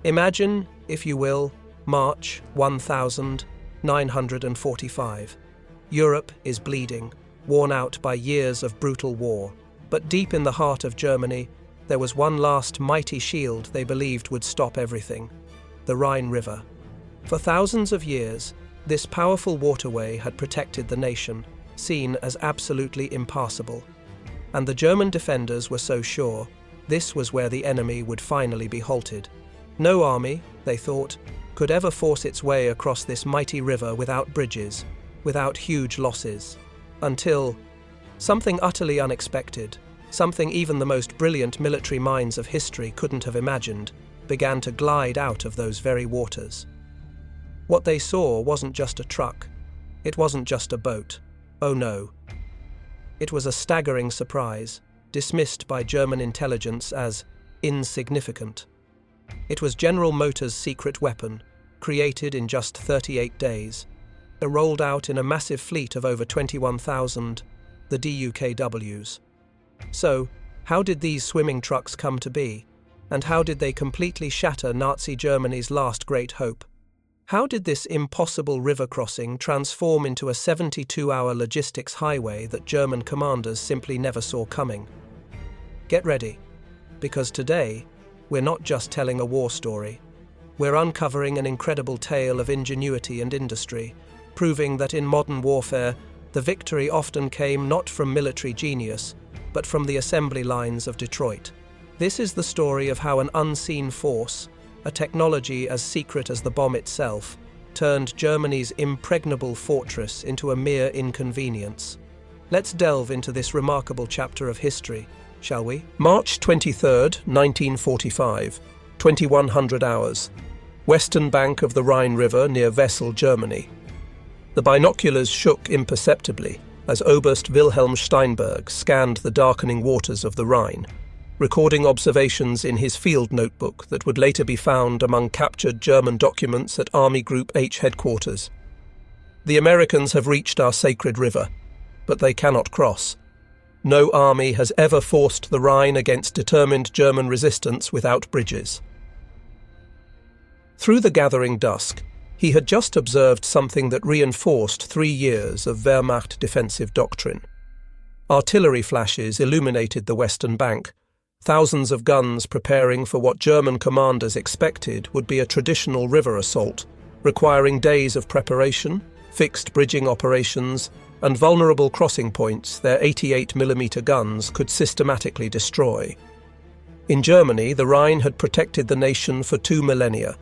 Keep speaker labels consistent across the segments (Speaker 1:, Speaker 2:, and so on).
Speaker 1: Imagine, if you will, March 1945. Europe is bleeding, worn out by years of brutal war. But deep in the heart of Germany, there was one last mighty shield they believed would stop everything: the Rhine River. For thousands of years, this powerful waterway had protected the nation, seen as absolutely impassable. And the German defenders were so sure this was where the enemy would finally be halted. No army, they thought, could ever force its way across this mighty river without bridges, without huge losses, until something utterly unexpected, something even the most brilliant military minds of history couldn't have imagined, began to glide out of those very waters. What they saw wasn't just a truck. It wasn't just a boat. Oh no. It was a staggering surprise, dismissed by German intelligence as insignificant. It was General Motors' secret weapon, created in just 38 days. It rolled out in a massive fleet of over 21,000, the DUKWs. So, how did these swimming trucks come to be? And how did they completely shatter Nazi Germany's last great hope? How did this impossible river crossing transform into a 72-hour logistics highway that German commanders simply never saw coming? Get ready, because today, we're not just telling a war story. We're uncovering an incredible tale of ingenuity and industry, proving that in modern warfare, the victory often came not from military genius, but from the assembly lines of Detroit. This is the story of how an unseen force, a technology as secret as the bomb itself, turned Germany's impregnable fortress into a mere inconvenience. Let's delve into this remarkable chapter of history, shall we? March 23rd, 1945, 2100 hours. Western bank of the Rhine River near Wesel, Germany. The binoculars shook imperceptibly as Oberst Wilhelm Steinberg scanned the darkening waters of the Rhine, recording observations in his field notebook that would later be found among captured German documents at Army Group H headquarters. The Americans have reached our sacred river, but they cannot cross. No army has ever forced the Rhine against determined German resistance without bridges. Through the gathering dusk, he had just observed something that reinforced 3 years of Wehrmacht defensive doctrine. Artillery flashes illuminated the western bank, thousands of guns preparing for what German commanders expected would be a traditional river assault, requiring days of preparation, fixed bridging operations, and vulnerable crossing points their 88mm guns could systematically destroy. In Germany, the Rhine had protected the nation for 2 millennia.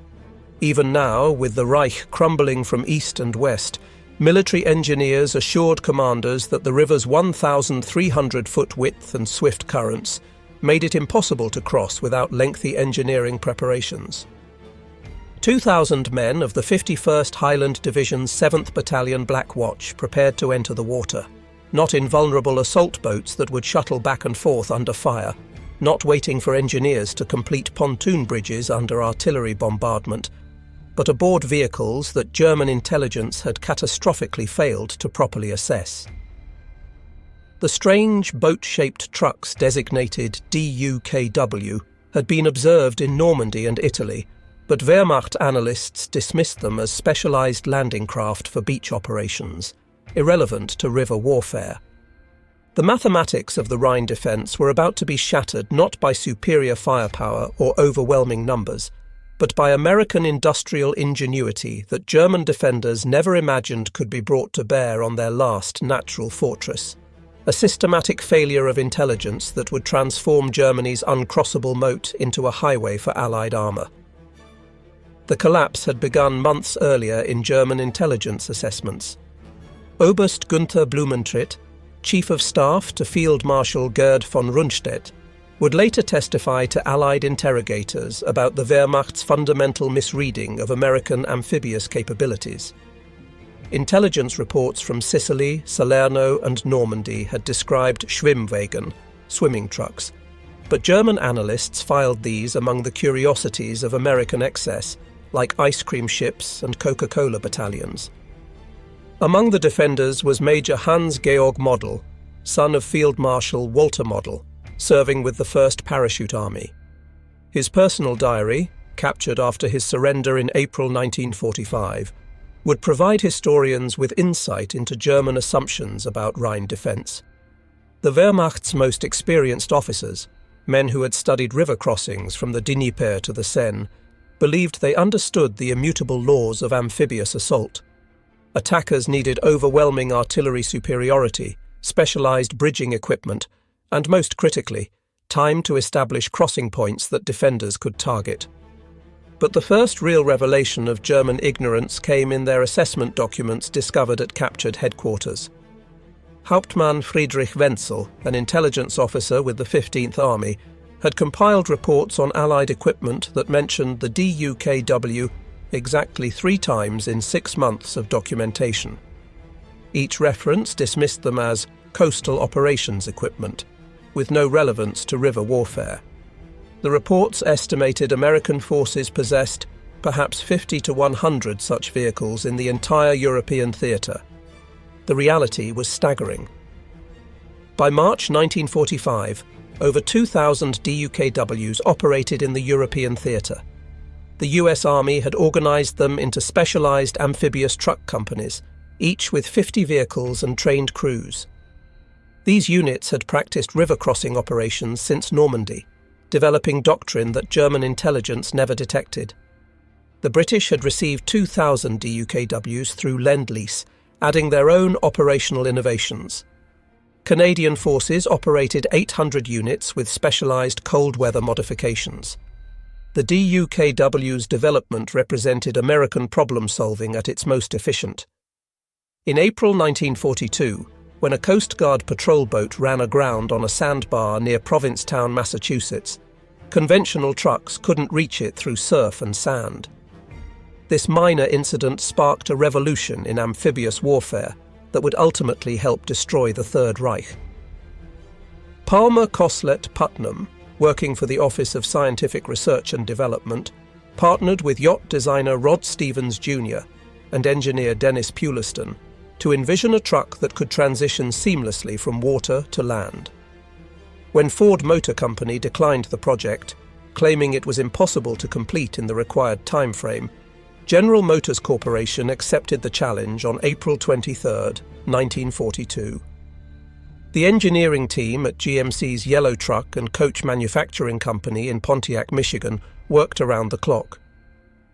Speaker 1: Even now, with the Reich crumbling from east and west, military engineers assured commanders that the river's 1,300-foot width and swift currents made it impossible to cross without lengthy engineering preparations. 2,000 men of the 51st Highland Division's 7th Battalion Black Watch prepared to enter the water, not in vulnerable assault boats that would shuttle back and forth under fire, not waiting for engineers to complete pontoon bridges under artillery bombardment, but aboard vehicles that German intelligence had catastrophically failed to properly assess. The strange boat-shaped trucks designated DUKW had been observed in Normandy and Italy, but Wehrmacht analysts dismissed them as specialized landing craft for beach operations, irrelevant to river warfare. The mathematics of the Rhine defense were about to be shattered not by superior firepower or overwhelming numbers, but by American industrial ingenuity that German defenders never imagined could be brought to bear on their last natural fortress. A systematic failure of intelligence that would transform Germany's uncrossable moat into a highway for Allied armour. The collapse had begun months earlier in German intelligence assessments. Oberst Günther Blumentritt, Chief of Staff to Field Marshal Gerd von Rundstedt, would later testify to Allied interrogators about the Wehrmacht's fundamental misreading of American amphibious capabilities. Intelligence reports from Sicily, Salerno and Normandy had described Schwimmwagen, swimming trucks, but German analysts filed these among the curiosities of American excess, like ice cream ships and Coca-Cola battalions. Among the defenders was Major Hans-Georg Model, son of Field Marshal Walter Model, serving with the 1st Parachute Army. His personal diary, captured after his surrender in April 1945, would provide historians with insight into German assumptions about Rhine defence. The Wehrmacht's most experienced officers, men who had studied river crossings from the Dnieper to the Seine, believed they understood the immutable laws of amphibious assault. Attackers needed overwhelming artillery superiority, specialised bridging equipment, and most critically, time to establish crossing points that defenders could target. But the first real revelation of German ignorance came in their assessment documents discovered at captured headquarters. Hauptmann Friedrich Wenzel, an intelligence officer with the 15th Army, had compiled reports on Allied equipment that mentioned the DUKW exactly 3 times in 6 months of documentation. Each reference dismissed them as coastal operations equipment, with no relevance to river warfare. The reports estimated American forces possessed perhaps 50 to 100 such vehicles in the entire European theatre. The reality was staggering. By March 1945, over 2,000 DUKWs operated in the European theatre. The US Army had organised them into specialised amphibious truck companies, each with 50 vehicles and trained crews. These units had practised river crossing operations since Normandy, developing doctrine that German intelligence never detected. The British had received 2,000 DUKWs through Lend-Lease, adding their own operational innovations. Canadian forces operated 800 units with specialised cold weather modifications. The DUKW's development represented American problem-solving at its most efficient. In April 1942, when a Coast Guard patrol boat ran aground on a sandbar near Provincetown, Massachusetts, conventional trucks couldn't reach it through surf and sand. This minor incident sparked a revolution in amphibious warfare that would ultimately help destroy the Third Reich. Palmer Coslet Putnam, working for the Office of Scientific Research and Development, partnered with yacht designer Rod Stevens Jr. and engineer Dennis Puliston to envision a truck that could transition seamlessly from water to land. When Ford Motor Company declined the project, claiming it was impossible to complete in the required timeframe, General Motors Corporation accepted the challenge on April 23, 1942. The engineering team at GMC's Yellow Truck and Coach Manufacturing Company in Pontiac, Michigan, worked around the clock.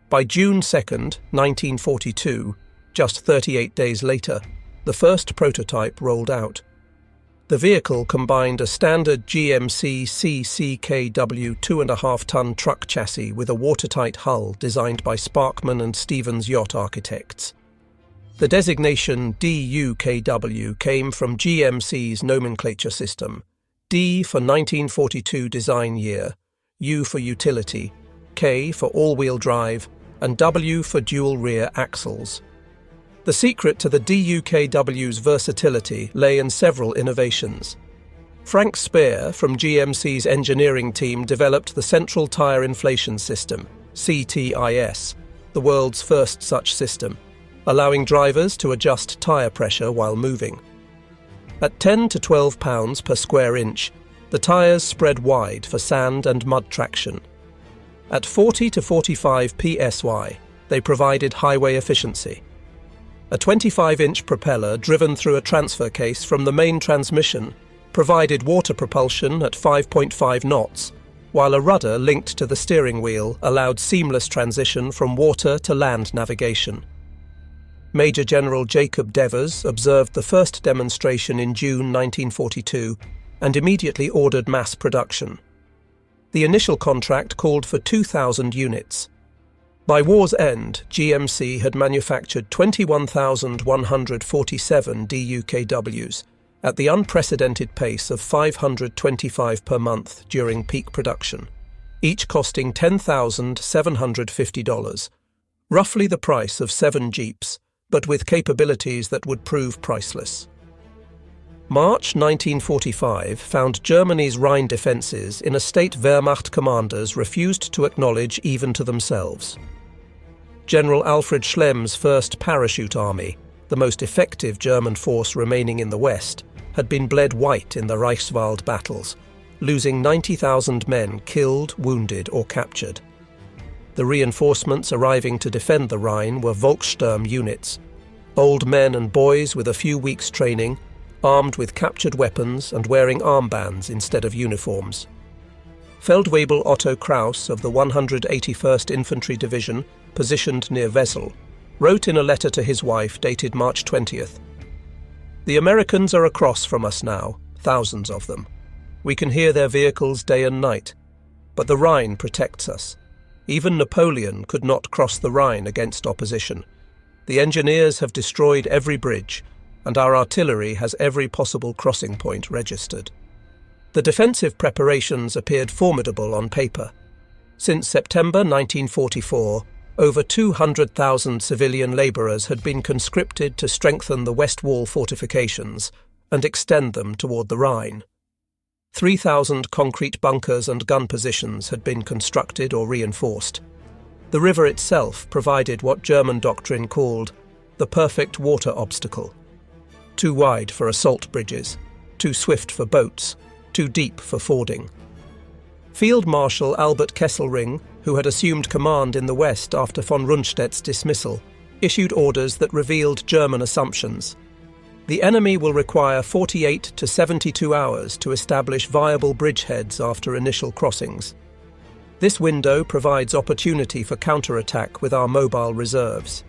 Speaker 1: By June 2, 1942, just 38 days later, the first prototype rolled out. The vehicle combined a standard GMC CCKW 2.5-ton truck chassis with a watertight hull designed by Sparkman and Stevens yacht architects. The designation DUKW came from GMC's nomenclature system: D for 1942 design year, U for utility, K for all-wheel drive, and W for dual rear axles. The secret to the DUKW's versatility lay in several innovations. Frank Speer from GMC's engineering team developed the Central Tire Inflation System, CTIS, the world's first such system, allowing drivers to adjust tyre pressure while moving. At 10 to 12 pounds per square inch, the tyres spread wide for sand and mud traction. At 40 to 45 psi, they provided highway efficiency. A 25-inch propeller driven through a transfer case from the main transmission provided water propulsion at 5.5 knots, while a rudder linked to the steering wheel allowed seamless transition from water to land navigation. Major General Jacob Devers observed the first demonstration in June 1942 and immediately ordered mass production. The initial contract called for 2,000 units. By war's end, GMC had manufactured 21,147 DUKWs at the unprecedented pace of 525 per month during peak production, each costing $10,750, roughly the price of 7 Jeeps, but with capabilities that would prove priceless. March 1945 found Germany's Rhine defences in a state Wehrmacht commanders refused to acknowledge even to themselves. General Alfred Schlemm's First Parachute Army, the most effective German force remaining in the West, had been bled white in the Reichswald battles, losing 90,000 men killed, wounded or captured. The reinforcements arriving to defend the Rhine were Volkssturm units, old men and boys with a few weeks' training, armed with captured weapons and wearing armbands instead of uniforms. Feldwebel Otto Kraus of the 181st Infantry Division, positioned near Wesel, wrote in a letter to his wife dated March 20th, "The Americans are across from us now, thousands of them. We can hear their vehicles day and night, but the Rhine protects us. Even Napoleon could not cross the Rhine against opposition. The engineers have destroyed every bridge, and our artillery has every possible crossing point registered." The defensive preparations appeared formidable on paper. Since September 1944, over 200,000 civilian labourers had been conscripted to strengthen the West Wall fortifications and extend them toward the Rhine. 3,000 concrete bunkers and gun positions had been constructed or reinforced. The river itself provided what German doctrine called the perfect water obstacle. Too wide for assault bridges, too swift for boats, too deep for fording. Field Marshal Albert Kesselring, who had assumed command in the west after von Rundstedt's dismissal, issued orders that revealed German assumptions. The enemy will require 48 to 72 hours to establish viable bridgeheads after initial crossings. This window provides opportunity for counterattack with our mobile reserves.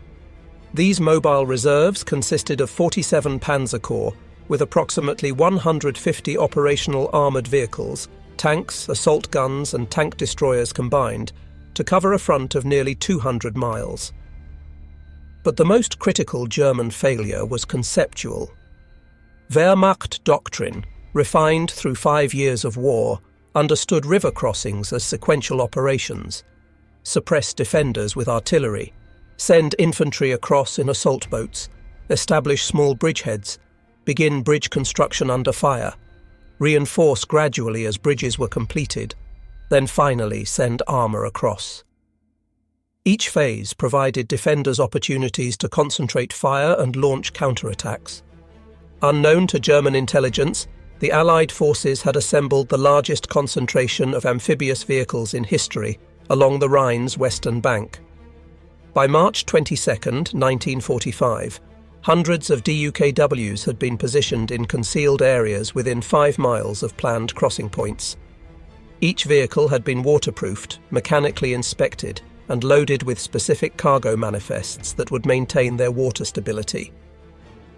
Speaker 1: These mobile reserves consisted of 47 Panzer Corps, with approximately 150 operational armoured vehicles, tanks, assault guns and tank destroyers combined, to cover a front of nearly 200 miles. But the most critical German failure was conceptual. Wehrmacht doctrine, refined through 5 years of war, understood river crossings as sequential operations: suppress defenders with artillery, send infantry across in assault boats, establish small bridgeheads, begin bridge construction under fire, reinforce gradually as bridges were completed, then finally send armour across. Each phase provided defenders opportunities to concentrate fire and launch counterattacks. Unknown to German intelligence, the Allied forces had assembled the largest concentration of amphibious vehicles in history along the Rhine's western bank. By March 22, 1945, hundreds of DUKWs had been positioned in concealed areas within 5 miles of planned crossing points. Each vehicle had been waterproofed, mechanically inspected, and loaded with specific cargo manifests that would maintain their water stability.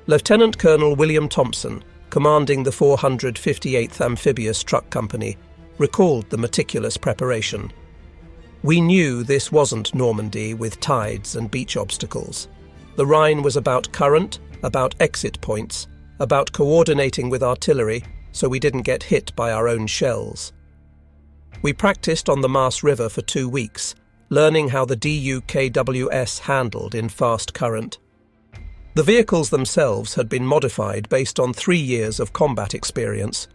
Speaker 1: Lieutenant Colonel William Thompson, commanding the 458th Amphibious Truck Company, recalled the meticulous preparation. "We knew this wasn't Normandy with tides and beach obstacles. The Rhine was about current, about exit points, about coordinating with artillery so we didn't get hit by our own shells. We practiced on the Maas River for 2 weeks, learning how the DUKWS handled in fast current. The vehicles themselves had been modified based on 3 years of combat experience.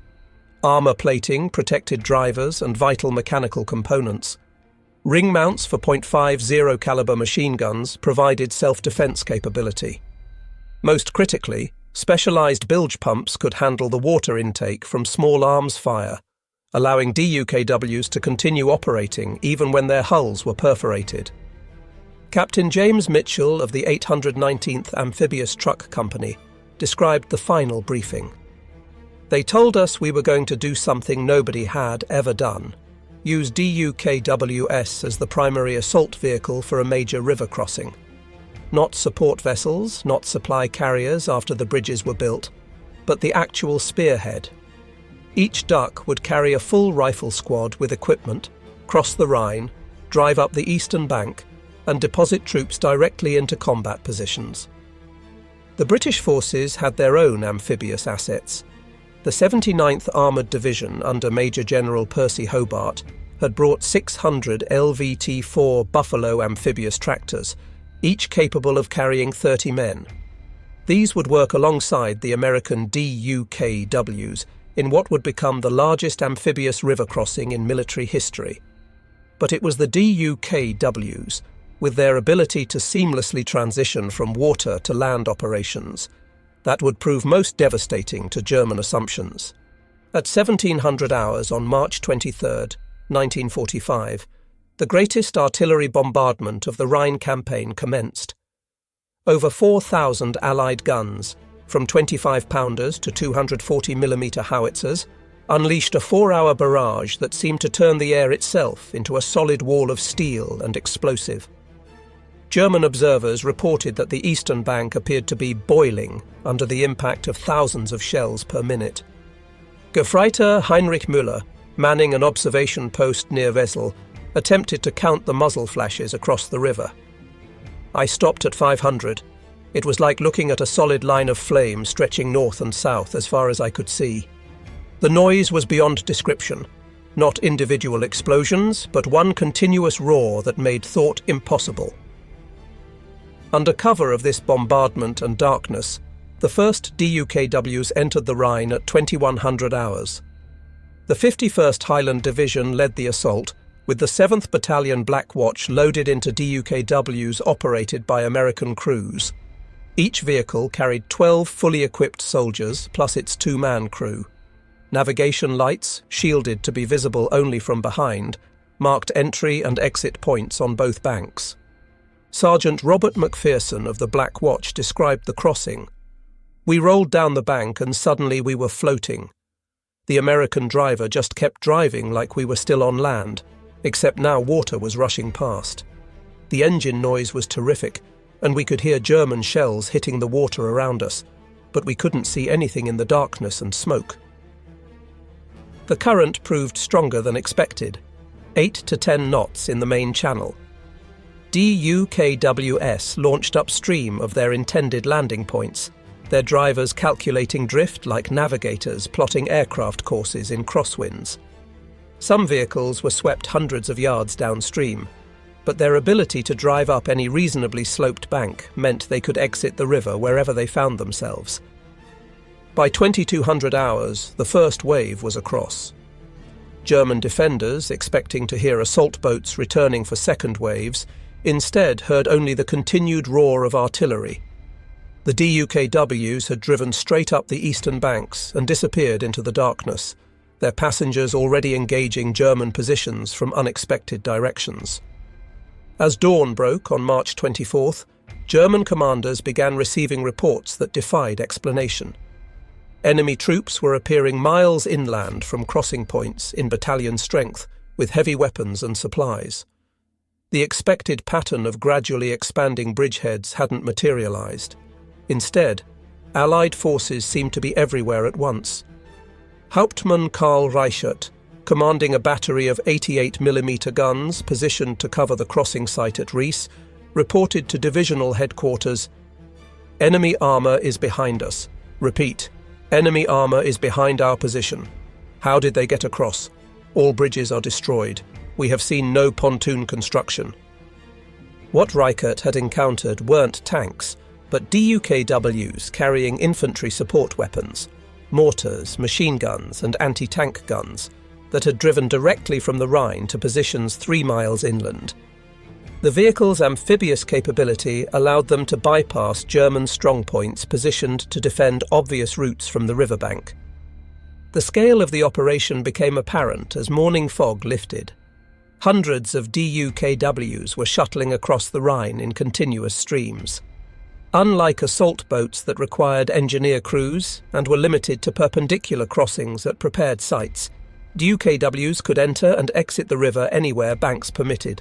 Speaker 1: Armour plating protected drivers and vital mechanical components. Ring mounts for .50 caliber machine guns provided self-defense capability. Most critically, specialized bilge pumps could handle the water intake from small arms fire, allowing DUKWs to continue operating even when their hulls were perforated. Captain James Mitchell of the 819th Amphibious Truck Company described the final briefing. "They told us we were going to do something nobody had ever done. Use DUKWS as the primary assault vehicle for a major river crossing. Not support vessels, not supply carriers after the bridges were built, but the actual spearhead. Each Duck would carry a full rifle squad with equipment, cross the Rhine, drive up the eastern bank, and deposit troops directly into combat positions." The British forces had their own amphibious assets. The 79th Armoured Division under Major General Percy Hobart had brought 600 LVT-4 Buffalo amphibious tractors, each capable of carrying 30 men. These would work alongside the American DUKWs in what would become the largest amphibious river crossing in military history. But it was the DUKWs, with their ability to seamlessly transition from water to land operations, that would prove most devastating to German assumptions. At 1700 hours on March 23, 1945, the greatest artillery bombardment of the Rhine campaign commenced. Over 4,000 Allied guns, from 25-pounders to 240mm howitzers, unleashed a 4-hour barrage that seemed to turn the air itself into a solid wall of steel and explosive. German observers reported that the eastern bank appeared to be boiling under the impact of thousands of shells per minute. Gefreiter Heinrich Müller, manning an observation post near Wesel, attempted to count the muzzle flashes across the river. I stopped at 500. It was like looking at a solid line of flame stretching north and south as far as I could see. The noise was beyond description. Not individual explosions, but one continuous roar that made thought impossible. Under cover of this bombardment and darkness, the first DUKWs entered the Rhine at 2100 hours. The 51st Highland Division led the assault, with the 7th Battalion Black Watch loaded into DUKWs operated by American crews. Each vehicle carried 12 fully equipped soldiers plus its 2-man crew. Navigation lights, shielded to be visible only from behind, marked entry and exit points on both banks. Sergeant Robert McPherson of the Black Watch described the crossing. "We rolled down the bank and suddenly we were floating. The American driver just kept driving like we were still on land, except now water was rushing past. The engine noise was terrific, and we could hear German shells hitting the water around us, but we couldn't see anything in the darkness and smoke." The current proved stronger than expected, 8 to 10 knots in the main channel. DUKWs launched upstream of their intended landing points, their drivers calculating drift like navigators plotting aircraft courses in crosswinds. Some vehicles were swept hundreds of yards downstream, but their ability to drive up any reasonably sloped bank meant they could exit the river wherever they found themselves. By 2200 hours, the first wave was across. German defenders, expecting to hear assault boats returning for second waves, instead heard only the continued roar of artillery. The DUKWs had driven straight up the eastern banks and disappeared into the darkness, their passengers already engaging German positions from unexpected directions. As dawn broke on March 24th, German commanders began receiving reports that defied explanation. Enemy troops were appearing miles inland from crossing points in battalion strength with heavy weapons and supplies. The expected pattern of gradually expanding bridgeheads hadn't materialized. Instead, Allied forces seemed to be everywhere at once. Hauptmann Karl Reichert, commanding a battery of 88mm guns positioned to cover the crossing site at Ries, reported to divisional headquarters, "Enemy armour is behind us. Repeat, enemy armour is behind our position. How did they get across? All bridges are destroyed. We have seen no pontoon construction." What Reichert had encountered weren't tanks, but DUKWs carrying infantry support weapons, mortars, machine guns and anti-tank guns that had driven directly from the Rhine to positions 3 miles inland. The vehicle's amphibious capability allowed them to bypass German strongpoints positioned to defend obvious routes from the riverbank. The scale of the operation became apparent as morning fog lifted. Hundreds of DUKWs were shuttling across the Rhine in continuous streams. Unlike assault boats that required engineer crews and were limited to perpendicular crossings at prepared sites, DUKWs could enter and exit the river anywhere banks permitted.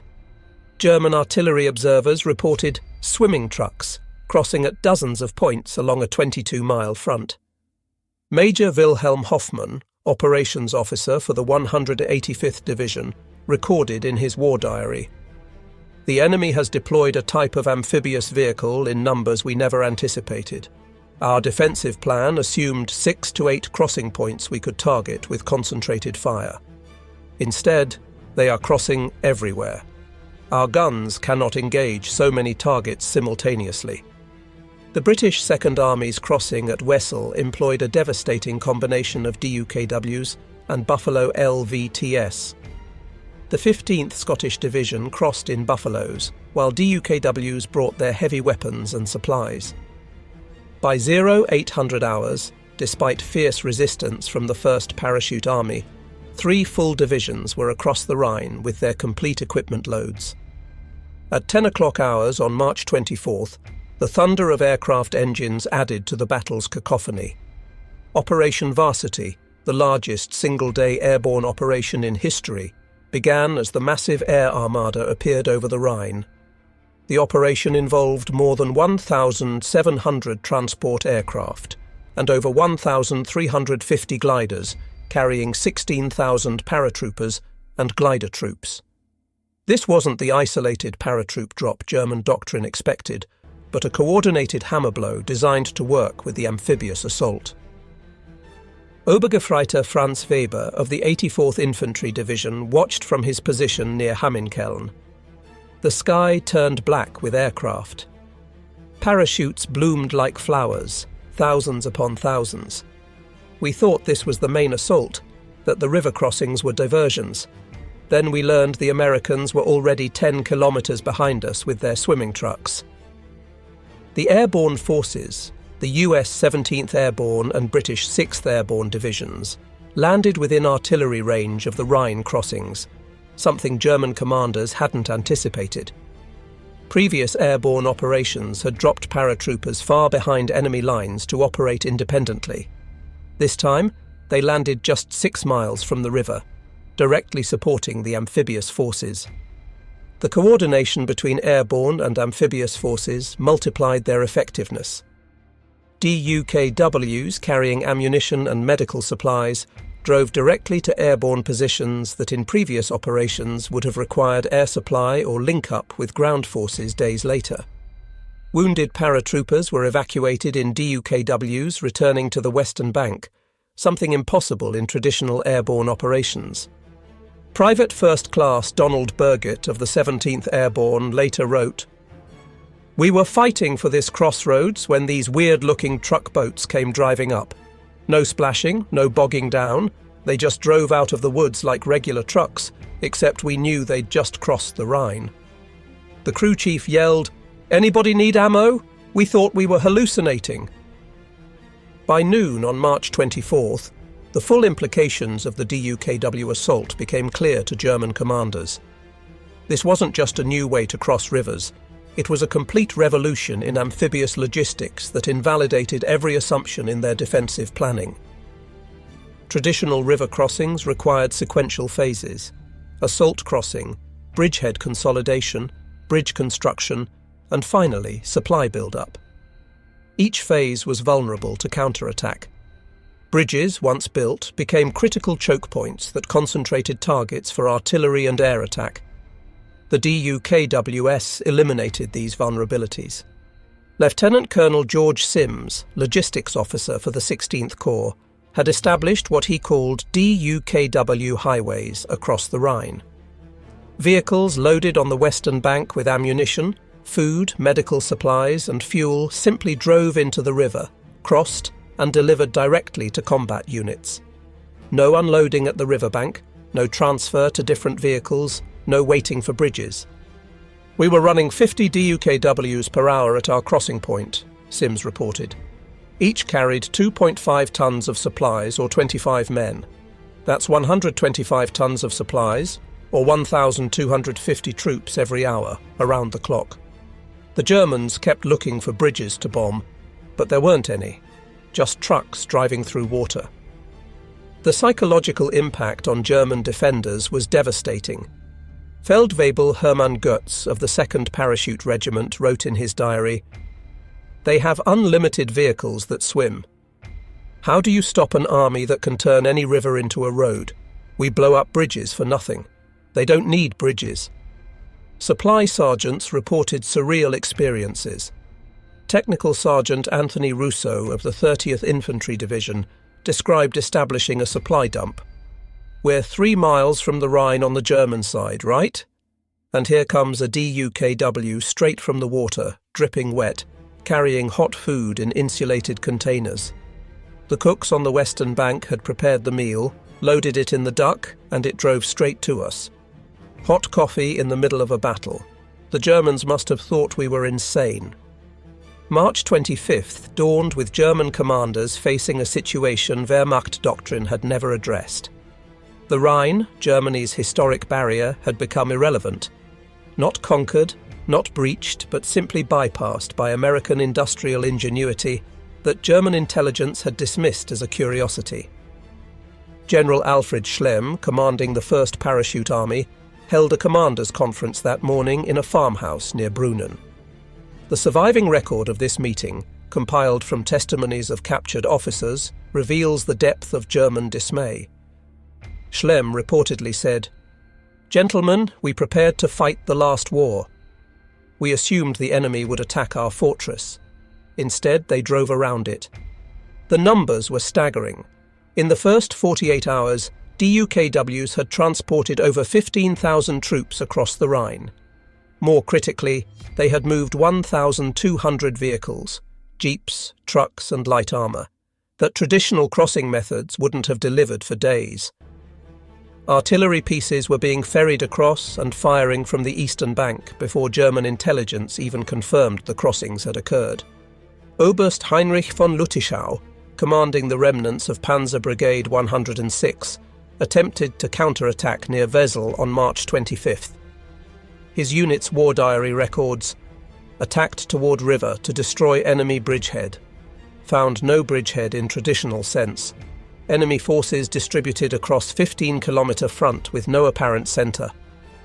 Speaker 1: German artillery observers reported swimming trucks crossing at dozens of points along a 22-mile front. Major Wilhelm Hoffmann, operations officer for the 185th Division, recorded in his war diary, "The enemy has deployed a type of amphibious vehicle in numbers we never anticipated. Our defensive plan assumed 6 to 8 crossing points we could target with concentrated fire. Instead, they are crossing everywhere. Our guns cannot engage so many targets simultaneously." The British Second Army's crossing at Wesel employed a devastating combination of DUKWs and Buffalo LVTS. The 15th Scottish Division crossed in Buffaloes, while DUKWs brought their heavy weapons and supplies. By 0800 hours, despite fierce resistance from the 1st Parachute Army, 3 full divisions were across the Rhine with their complete equipment loads. At 10 o'clock hours on March 24th, the thunder of aircraft engines added to the battle's cacophony. Operation Varsity, the largest single-day airborne operation in history, began as the massive air armada appeared over the Rhine. The operation involved more than 1,700 transport aircraft and over 1,350 gliders, carrying 16,000 paratroopers and glider troops. This wasn't the isolated paratroop drop German doctrine expected, but a coordinated hammer blow designed to work with the amphibious assault. Obergefreiter Franz Weber of the 84th Infantry Division watched from his position near Hamminkeln. The sky turned black with aircraft. Parachutes bloomed like flowers, thousands upon thousands. We thought this was the main assault, that the river crossings were diversions. Then we learned the Americans were already 10 kilometers behind us with their swimming trucks. The airborne forces, the US 17th Airborne and British 6th Airborne Divisions, landed within artillery range of the Rhine crossings, something German commanders hadn't anticipated. Previous airborne operations had dropped paratroopers far behind enemy lines to operate independently. This time, they landed just 6 miles from the river, directly supporting the amphibious forces. The coordination between airborne and amphibious forces multiplied their effectiveness. DUKWs carrying ammunition and medical supplies drove directly to airborne positions that in previous operations would have required air supply or link-up with ground forces days later. Wounded paratroopers were evacuated in DUKWs returning to the Western Bank, something impossible in traditional airborne operations. Private First Class Donald Burgett of the 17th Airborne later wrote, "We were fighting for this crossroads when these weird-looking truck boats came driving up. No splashing, no bogging down. They just drove out of the woods like regular trucks, except we knew they'd just crossed the Rhine. The crew chief yelled, 'Anybody need ammo? We thought we were hallucinating.'" By noon on March 24th, the full implications of the DUKW assault became clear to German commanders. This wasn't just a new way to cross rivers. It was a complete revolution in amphibious logistics that invalidated every assumption in their defensive planning. Traditional river crossings required sequential phases: assault crossing, bridgehead consolidation, bridge construction, and finally, supply build-up. Each phase was vulnerable to counterattack. Bridges, once built, became critical choke points that concentrated targets for artillery and air attack. The DUKWS eliminated these vulnerabilities. Lieutenant Colonel George Sims, logistics officer for the 16th Corps, had established what he called DUKW highways across the Rhine. Vehicles loaded on the Western Bank with ammunition, food, medical supplies, and fuel simply drove into the river, crossed, and delivered directly to combat units. No unloading at the riverbank, no transfer to different vehicles, no waiting for bridges. "We were running 50 DUKWs per hour at our crossing point," Sims reported. Each carried 2.5 tons of supplies or 25 men. That's 125 tons of supplies, or 1,250 troops every hour, around the clock. The Germans kept looking for bridges to bomb, but there weren't any. Just trucks driving through water. The psychological impact on German defenders was devastating. Feldwebel Hermann Götz of the 2nd Parachute Regiment wrote in his diary, "They have unlimited vehicles that swim. How do you stop an army that can turn any river into a road? We blow up bridges for nothing. They don't need bridges." Supply sergeants reported surreal experiences. Technical Sergeant Anthony Russo of the 30th Infantry Division described establishing a supply dump. "We're 3 miles from the Rhine on the German side, right? And here comes a DUKW straight from the water, dripping wet, carrying hot food in insulated containers. The cooks on the Western Bank had prepared the meal, loaded it in the Duck, and it drove straight to us. Hot coffee in the middle of a battle. The Germans must have thought we were insane." March 25th dawned with German commanders facing a situation Wehrmacht doctrine had never addressed. The Rhine, Germany's historic barrier, had become irrelevant. Not conquered, not breached, but simply bypassed by American industrial ingenuity that German intelligence had dismissed as a curiosity. General Alfred Schlemm, commanding the 1st Parachute Army, held a commanders' conference that morning in a farmhouse near Brunnen. The surviving record of this meeting, compiled from testimonies of captured officers, reveals the depth of German dismay. Schlemm reportedly said, "Gentlemen, we prepared to fight the last war. We assumed the enemy would attack our fortress. Instead, they drove around it. The numbers were staggering. In the first 48 hours, DUKWs had transported over 15,000 troops across the Rhine. More critically, they had moved 1,200 vehicles, jeeps, trucks and light armour, that traditional crossing methods wouldn't have delivered for days. Artillery pieces were being ferried across and firing from the eastern bank before German intelligence even confirmed the crossings had occurred. Oberst Heinrich von Lüttichau, commanding the remnants of Panzer Brigade 106, attempted to counterattack near Wesel on March 25th. His unit's war diary records, "Attacked toward river to destroy enemy bridgehead. Found no bridgehead in traditional sense. Enemy forces distributed across 15-kilometre front with no apparent centre.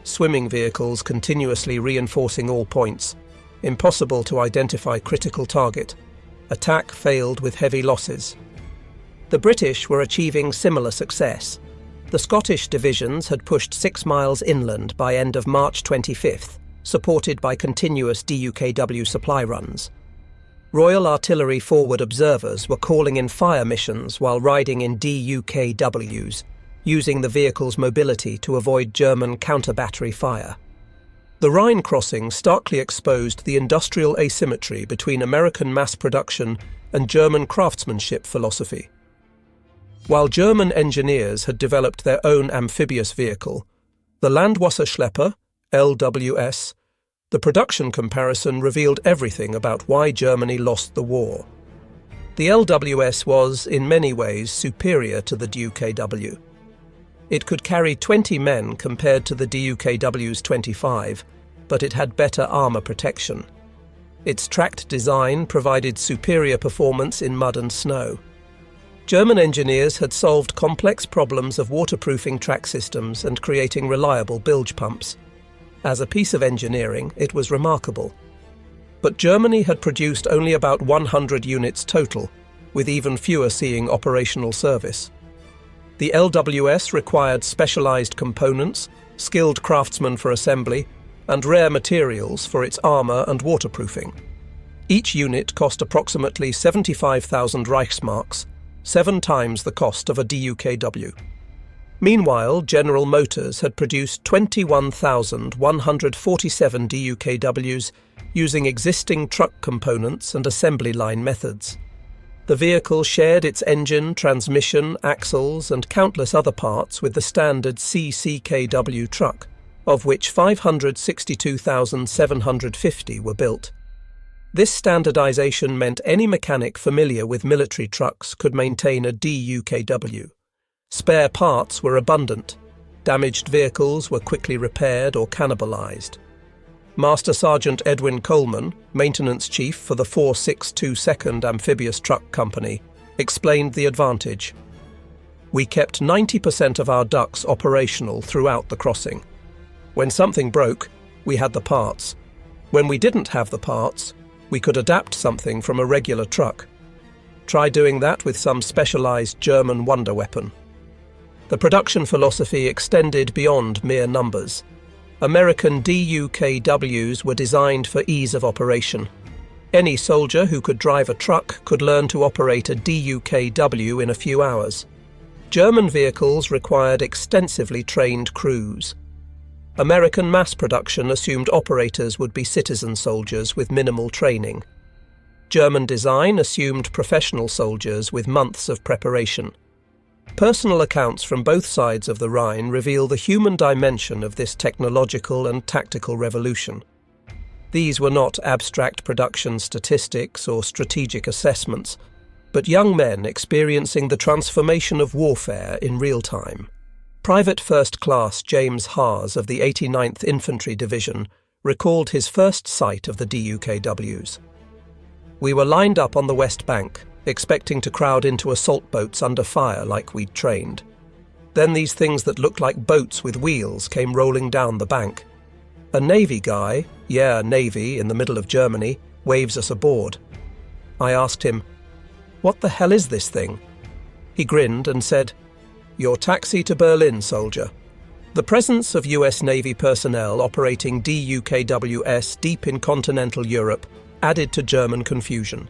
Speaker 1: Swimming vehicles continuously reinforcing all points. Impossible to identify critical target. Attack failed with heavy losses." The British were achieving similar success. The Scottish divisions had pushed 6 miles inland by end of March 25th, supported by continuous DUKW supply runs. Royal Artillery forward observers were calling in fire missions while riding in DUKWs, using the vehicle's mobility to avoid German counter-battery fire. The Rhine crossing starkly exposed the industrial asymmetry between American mass production and German craftsmanship philosophy. While German engineers had developed their own amphibious vehicle, the Landwasserschlepper, LWS, the production comparison revealed everything about why Germany lost the war. The LWS was, in many ways, superior to the DUKW. It could carry 20 men compared to the DUKW's 25, but it had better armour protection. Its tracked design provided superior performance in mud and snow. German engineers had solved complex problems of waterproofing track systems and creating reliable bilge pumps. As a piece of engineering, it was remarkable. But Germany had produced only about 100 units total, with even fewer seeing operational service. The LWS required specialised components, skilled craftsmen for assembly, and rare materials for its armour and waterproofing. Each unit cost approximately 75,000 Reichsmarks, 7 times the cost of a DUKW. Meanwhile, General Motors had produced 21,147 DUKWs using existing truck components and assembly line methods. The vehicle shared its engine, transmission, axles and countless other parts with the standard CCKW truck, of which 562,750 were built. This standardization meant any mechanic familiar with military trucks could maintain a DUKW. Spare parts were abundant. Damaged vehicles were quickly repaired or cannibalized. Master Sergeant Edwin Coleman, maintenance chief for the 4622nd Amphibious Truck Company, explained the advantage. "We kept 90% of our ducks operational throughout the crossing. When something broke, we had the parts. When we didn't have the parts, we could adapt something from a regular truck. Try doing that with some specialized German wonder weapon." The production philosophy extended beyond mere numbers. American DUKWs were designed for ease of operation. Any soldier who could drive a truck could learn to operate a DUKW in a few hours. German vehicles required extensively trained crews. American mass production assumed operators would be citizen soldiers with minimal training. German design assumed professional soldiers with months of preparation. Personal accounts from both sides of the Rhine reveal the human dimension of this technological and tactical revolution. These were not abstract production statistics or strategic assessments, but young men experiencing the transformation of warfare in real time. Private First Class James Haas of the 89th Infantry Division recalled his first sight of the DUKWs. "We were lined up on the west bank, expecting to crowd into assault boats under fire like we'd trained. Then these things that looked like boats with wheels came rolling down the bank. A Navy guy, Navy in the middle of Germany, waves us aboard. I asked him, 'What the hell is this thing?' He grinned and said, 'Your taxi to Berlin, soldier.' The presence of US Navy personnel operating DUKWs deep in continental Europe added to German confusion.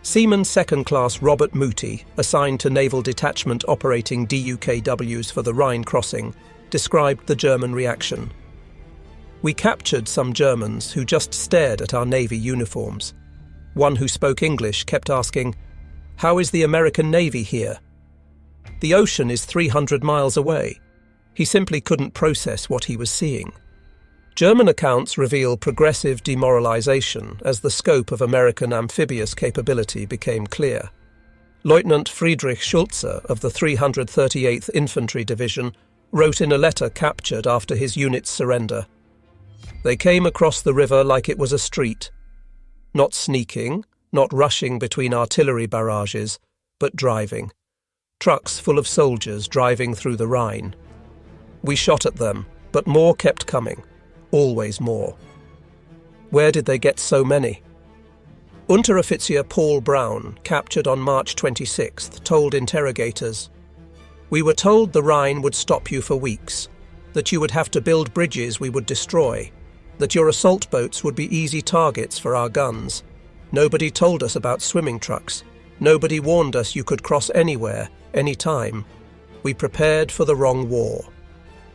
Speaker 1: Seaman Second Class Robert Muti, assigned to Naval Detachment operating DUKWs for the Rhine crossing, described the German reaction. "We captured some Germans who just stared at our Navy uniforms. One who spoke English kept asking, 'How is the American Navy here?' The ocean is 300 miles away. He simply couldn't process what he was seeing." German accounts reveal progressive demoralization as the scope of American amphibious capability became clear. Lieutenant Friedrich Schulze of the 338th Infantry Division wrote in a letter captured after his unit's surrender, "They came across the river like it was a street. Not sneaking, not rushing between artillery barrages, but driving. Trucks full of soldiers driving through the Rhine. We shot at them, but more kept coming. Always more. Where did they get so many?" Unteroffizier Paul Brown, captured on March 26th, told interrogators, "We were told the Rhine would stop you for weeks, that you would have to build bridges we would destroy, that your assault boats would be easy targets for our guns. Nobody told us about swimming trucks. Nobody warned us you could cross anywhere, anytime. We prepared for the wrong war."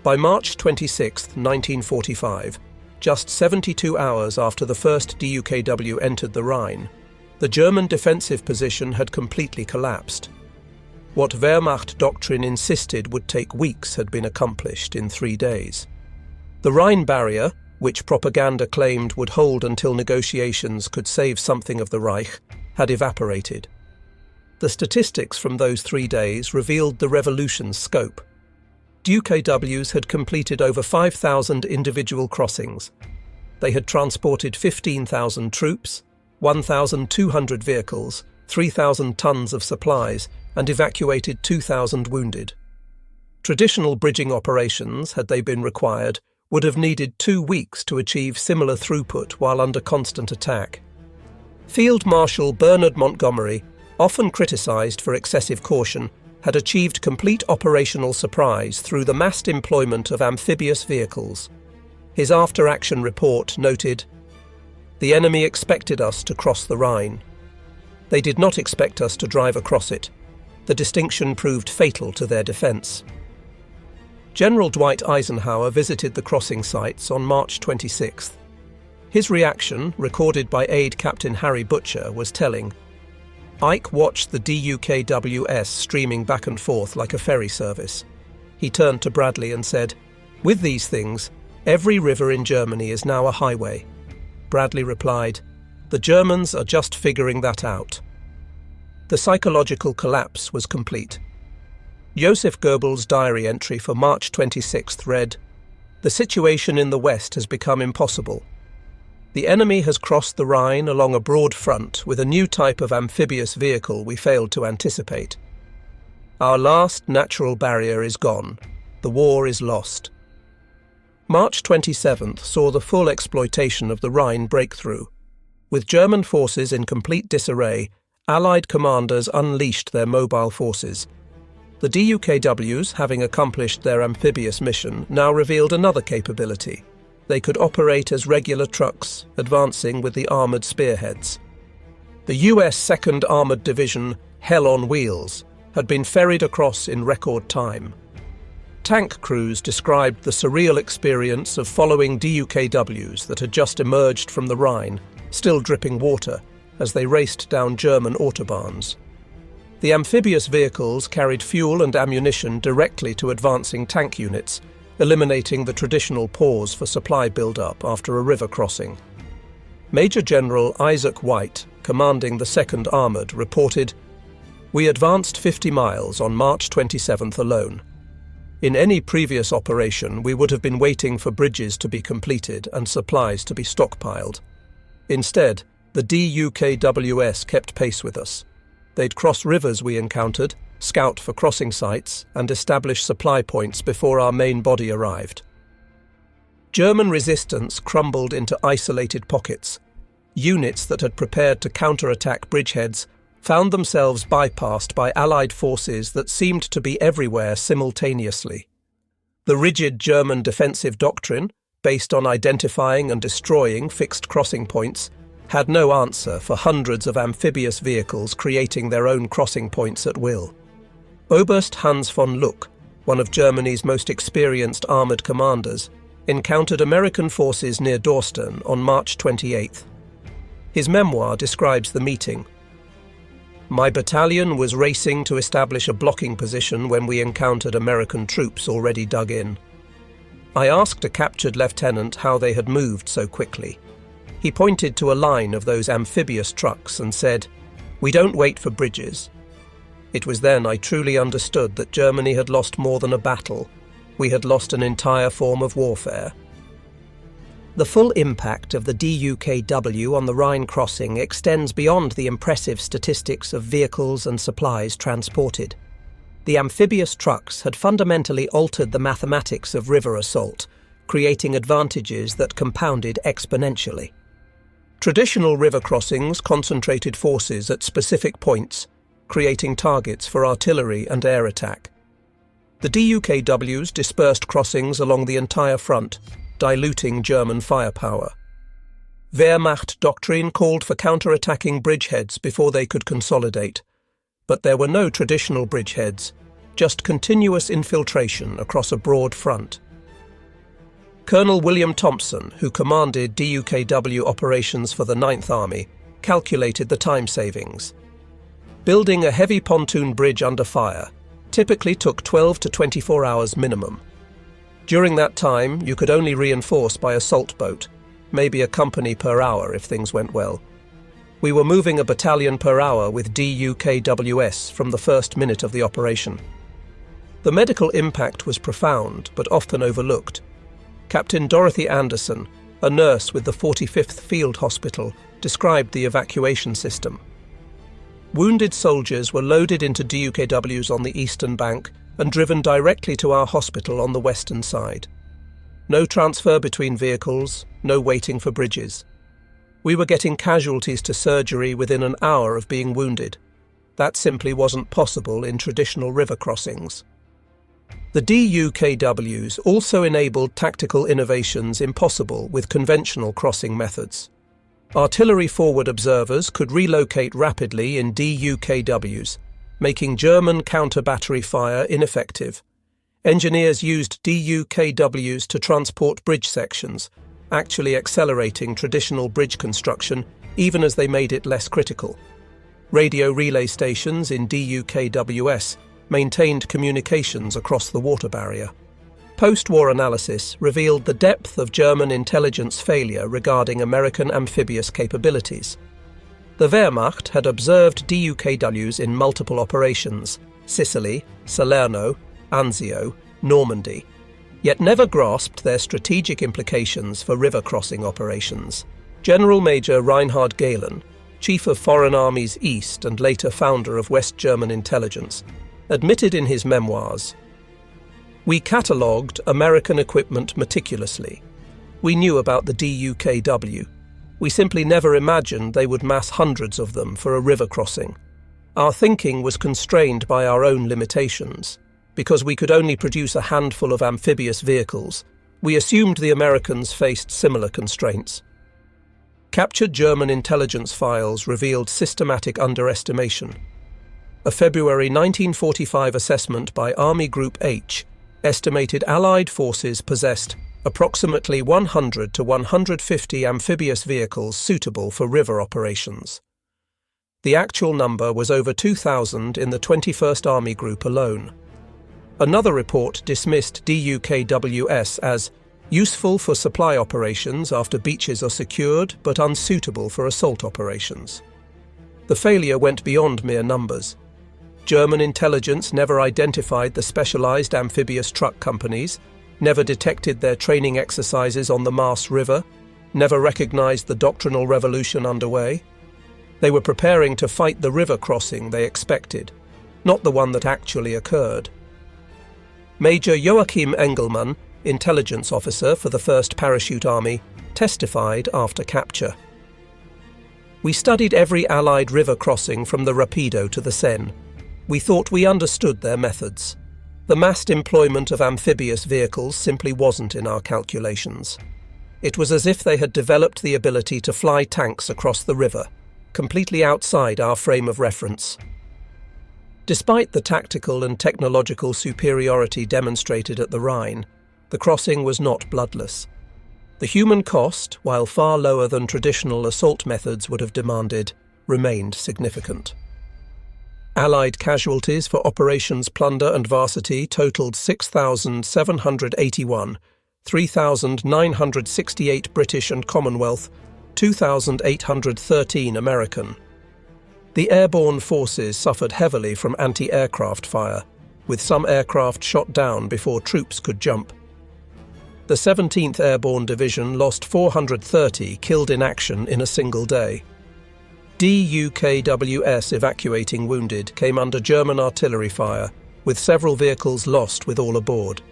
Speaker 1: By March 26, 1945, just 72 hours after the first DUKW entered the Rhine, the German defensive position had completely collapsed. What Wehrmacht doctrine insisted would take weeks had been accomplished in 3 days. The Rhine barrier, which propaganda claimed would hold until negotiations could save something of the Reich, had evaporated. The statistics from those 3 days revealed the revolution's scope. DUKWs had completed over 5,000 individual crossings. They had transported 15,000 troops, 1,200 vehicles, 3,000 tons of supplies, and evacuated 2,000 wounded. Traditional bridging operations, had they been required, would have needed 2 weeks to achieve similar throughput while under constant attack. Field Marshal Bernard Montgomery, often criticised for excessive caution, had achieved complete operational surprise through the massed employment of amphibious vehicles. His after-action report noted, "The enemy expected us to cross the Rhine. They did not expect us to drive across it. The distinction proved fatal to their defence." General Dwight Eisenhower visited the crossing sites on March 26th. His reaction, recorded by Aide Captain Harry Butcher, was telling. Ike watched the DUKWs streaming back and forth like a ferry service. He turned to Bradley and said, "With these things, every river in Germany is now a highway." Bradley replied, "The Germans are just figuring that out." The psychological collapse was complete. Joseph Goebbels' diary entry for March 26th read, "The situation in the West has become impossible. The enemy has crossed the Rhine along a broad front with a new type of amphibious vehicle we failed to anticipate. Our last natural barrier is gone. The war is lost." March 27th saw the full exploitation of the Rhine breakthrough. With German forces in complete disarray, Allied commanders unleashed their mobile forces. The DUKWs, having accomplished their amphibious mission, now revealed another capability. They could operate as regular trucks, advancing with the armoured spearheads. The US 2nd Armoured Division, Hell on Wheels, had been ferried across in record time. Tank crews described the surreal experience of following DUKWs that had just emerged from the Rhine, still dripping water, as they raced down German autobahns. The amphibious vehicles carried fuel and ammunition directly to advancing tank units, eliminating the traditional pause for supply build-up after a river crossing. Major General Isaac White, commanding the 2nd Armoured, reported, "We advanced 50 miles on March 27th alone. In any previous operation, we would have been waiting for bridges to be completed and supplies to be stockpiled. Instead, the DUKWS kept pace with us. They'd cross rivers we encountered, scout for crossing sites, and establish supply points before our main body arrived. German resistance crumbled into isolated pockets. Units that had prepared to counterattack bridgeheads found themselves bypassed by Allied forces that seemed to be everywhere simultaneously. The rigid German defensive doctrine, based on identifying and destroying fixed crossing points, had no answer for hundreds of amphibious vehicles creating their own crossing points at will. Oberst Hans von Luck, one of Germany's most experienced armoured commanders, encountered American forces near Dorsten on March 28th. His memoir describes the meeting. "My battalion was racing to establish a blocking position when we encountered American troops already dug in. I asked a captured lieutenant how they had moved so quickly. He pointed to a line of those amphibious trucks and said, 'We don't wait for bridges.' It was then I truly understood that Germany had lost more than a battle. We had lost an entire form of warfare." The full impact of the DUKW on the Rhine crossing extends beyond the impressive statistics of vehicles and supplies transported. The amphibious trucks had fundamentally altered the mathematics of river assault, creating advantages that compounded exponentially. Traditional river crossings concentrated forces at specific points, creating targets for artillery and air attack. The DUKWs dispersed crossings along the entire front, diluting German firepower. Wehrmacht doctrine called for counter-attacking bridgeheads before they could consolidate, but there were no traditional bridgeheads, just continuous infiltration across a broad front. Colonel William Thompson, who commanded DUKW operations for the 9th Army, calculated the time savings. Building a heavy pontoon bridge under fire typically took 12 to 24 hours minimum. During that time, you could only reinforce by assault boat, maybe a company per hour if things went well. We were moving a battalion per hour with DUKWS from the first minute of the operation. The medical impact was profound, but often overlooked. Captain Dorothy Anderson, a nurse with the 45th Field Hospital, described the evacuation system. Wounded soldiers were loaded into DUKWs on the eastern bank and driven directly to our hospital on the western side. No transfer between vehicles, no waiting for bridges. We were getting casualties to surgery within an hour of being wounded. That simply wasn't possible in traditional river crossings. The DUKWs also enabled tactical innovations impossible with conventional crossing methods. Artillery forward observers could relocate rapidly in DUKWs, making German counter-battery fire ineffective. Engineers used DUKWs to transport bridge sections, actually accelerating traditional bridge construction even as they made it less critical. Radio relay stations in DUKWS maintained communications across the water barrier. Post-war analysis revealed the depth of German intelligence failure regarding American amphibious capabilities. The Wehrmacht had observed DUKWs in multiple operations, Sicily, Salerno, Anzio, Normandy, yet never grasped their strategic implications for river crossing operations. General Major Reinhard Gehlen, Chief of Foreign Armies East and later founder of West German intelligence, admitted in his memoirs, "We catalogued American equipment meticulously. We knew about the DUKW. We simply never imagined they would mass hundreds of them for a river crossing. Our thinking was constrained by our own limitations. Because we could only produce a handful of amphibious vehicles, we assumed the Americans faced similar constraints." Captured German intelligence files revealed systematic underestimation. A February 1945 assessment by Army Group H estimated Allied forces possessed approximately 100 to 150 amphibious vehicles suitable for river operations. The actual number was over 2,000 in the 21st Army Group alone. Another report dismissed DUKWS as useful for supply operations after beaches are secured but unsuitable for assault operations. The failure went beyond mere numbers. German intelligence never identified the specialized amphibious truck companies, never detected their training exercises on the Rhine River, never recognized the doctrinal revolution underway. They were preparing to fight the river crossing they expected, not the one that actually occurred. Major Joachim Engelmann, intelligence officer for the 1st Parachute Army, testified after capture. We studied every Allied river crossing from the Rapido to the Seine. We thought we understood their methods. The massed employment of amphibious vehicles simply wasn't in our calculations. It was as if they had developed the ability to fly tanks across the river, completely outside our frame of reference. Despite the tactical and technological superiority demonstrated at the Rhine, the crossing was not bloodless. The human cost, while far lower than traditional assault methods would have demanded, remained significant. Allied casualties for Operations Plunder and Varsity totaled 6,781, 3,968 British and Commonwealth, 2,813 American. The airborne forces suffered heavily from anti-aircraft fire, with some aircraft shot down before troops could jump. The 17th Airborne Division lost 430 killed in action in a single day. DUKW's evacuating wounded came under German artillery fire, with several vehicles lost with all aboard.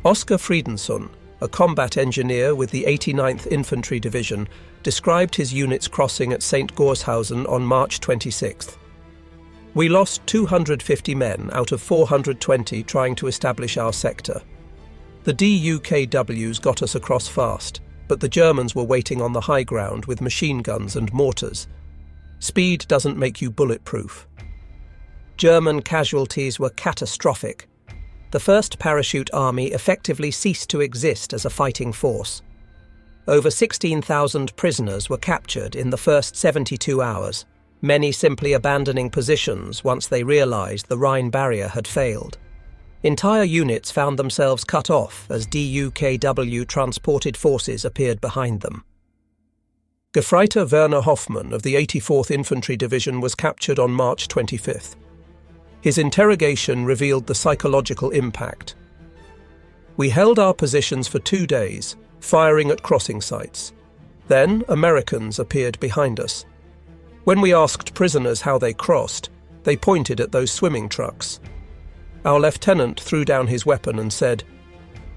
Speaker 1: Oskar Friedenson, a combat engineer with the 89th Infantry Division, described his unit's crossing at St. Gorshausen on March 26th. We lost 250 men out of 420 trying to establish our sector. The DUKWs got us across fast, but the Germans were waiting on the high ground with machine guns and mortars. Speed doesn't make you bulletproof. German casualties were catastrophic. The 1st Parachute Army effectively ceased to exist as a fighting force. Over 16,000 prisoners were captured in the first 72 hours, many simply abandoning positions once they realized the Rhine barrier had failed. Entire units found themselves cut off as DUKW transported forces appeared behind them. Gefreiter Werner Hoffmann of the 84th Infantry Division was captured on March 25th. His interrogation revealed the psychological impact. We held our positions for 2 days, firing at crossing sites. Then Americans appeared behind us. When we asked prisoners how they crossed, they pointed at those swimming trucks. Our lieutenant threw down his weapon and said,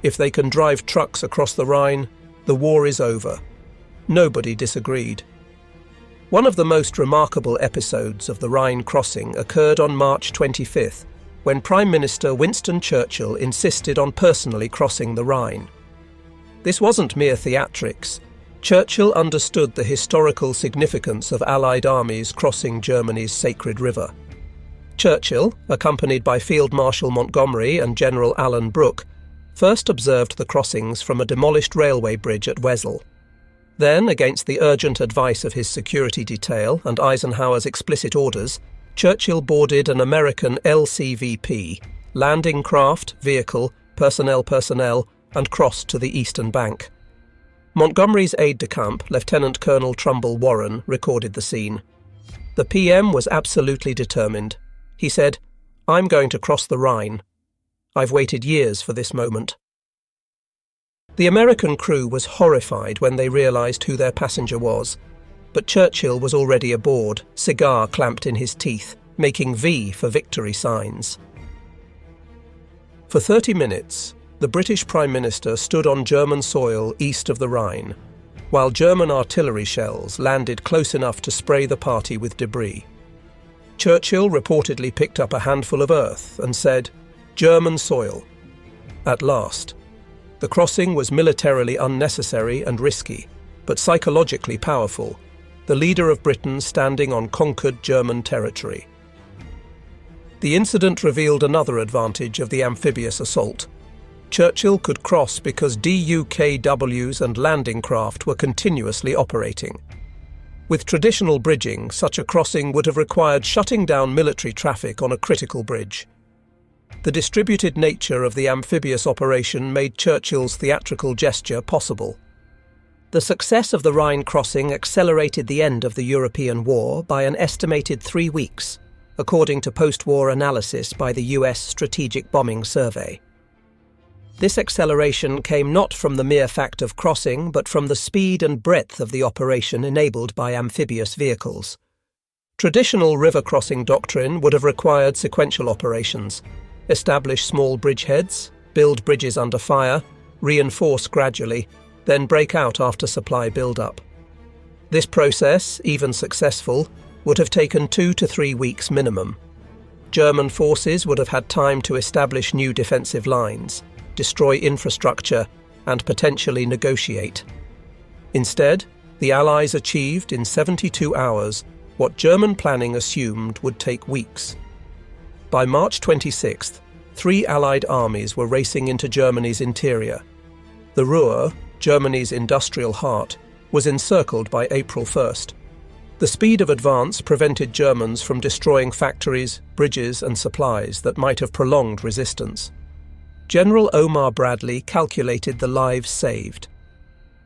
Speaker 1: "If they can drive trucks across the Rhine, the war is over." Nobody disagreed. One of the most remarkable episodes of the Rhine crossing occurred on March 25th, when Prime Minister Winston Churchill insisted on personally crossing the Rhine. This wasn't mere theatrics. Churchill understood the historical significance of Allied armies crossing Germany's sacred river. Churchill, accompanied by Field Marshal Montgomery and General Alan Brooke, first observed the crossings from a demolished railway bridge at Wesel. Then, against the urgent advice of his security detail and Eisenhower's explicit orders, Churchill boarded an American LCVP, landing craft, vehicle, personnel, and crossed to the eastern bank. Montgomery's aide-de-camp, Lieutenant Colonel Trumbull Warren, recorded the scene. The PM was absolutely determined. He said, "I'm going to cross the Rhine. I've waited years for this moment." The American crew was horrified when they realized who their passenger was, but Churchill was already aboard, cigar clamped in his teeth, making V for victory signs. For 30 minutes, the British Prime Minister stood on German soil east of the Rhine, while German artillery shells landed close enough to spray the party with debris. Churchill reportedly picked up a handful of earth and said, "German soil." At last. The crossing was militarily unnecessary and risky, but psychologically powerful, the leader of Britain standing on conquered German territory. The incident revealed another advantage of the amphibious assault. Churchill could cross because DUKWs and landing craft were continuously operating. With traditional bridging, such a crossing would have required shutting down military traffic on a critical bridge. The distributed nature of the amphibious operation made Churchill's theatrical gesture possible. The success of the Rhine crossing accelerated the end of the European war by an estimated 3 weeks. according to post-war analysis by the US Strategic Bombing Survey. This acceleration came not from the mere fact of crossing, but from the speed and breadth of the operation enabled by amphibious vehicles. Traditional river crossing doctrine would have required sequential operations: establish small bridgeheads, build bridges under fire, reinforce gradually, then break out after supply build-up. This process, even successful, would have taken 2 to 3 weeks minimum. German forces would have had time to establish new defensive lines, destroy infrastructure, and potentially negotiate. Instead, the Allies achieved in 72 hours what German planning assumed would take weeks. By March 26th, 3 Allied armies were racing into Germany's interior. The Ruhr, Germany's industrial heart, was encircled by April 1st. The speed of advance prevented Germans from destroying factories, bridges, and supplies that might have prolonged resistance. General Omar Bradley calculated the lives saved.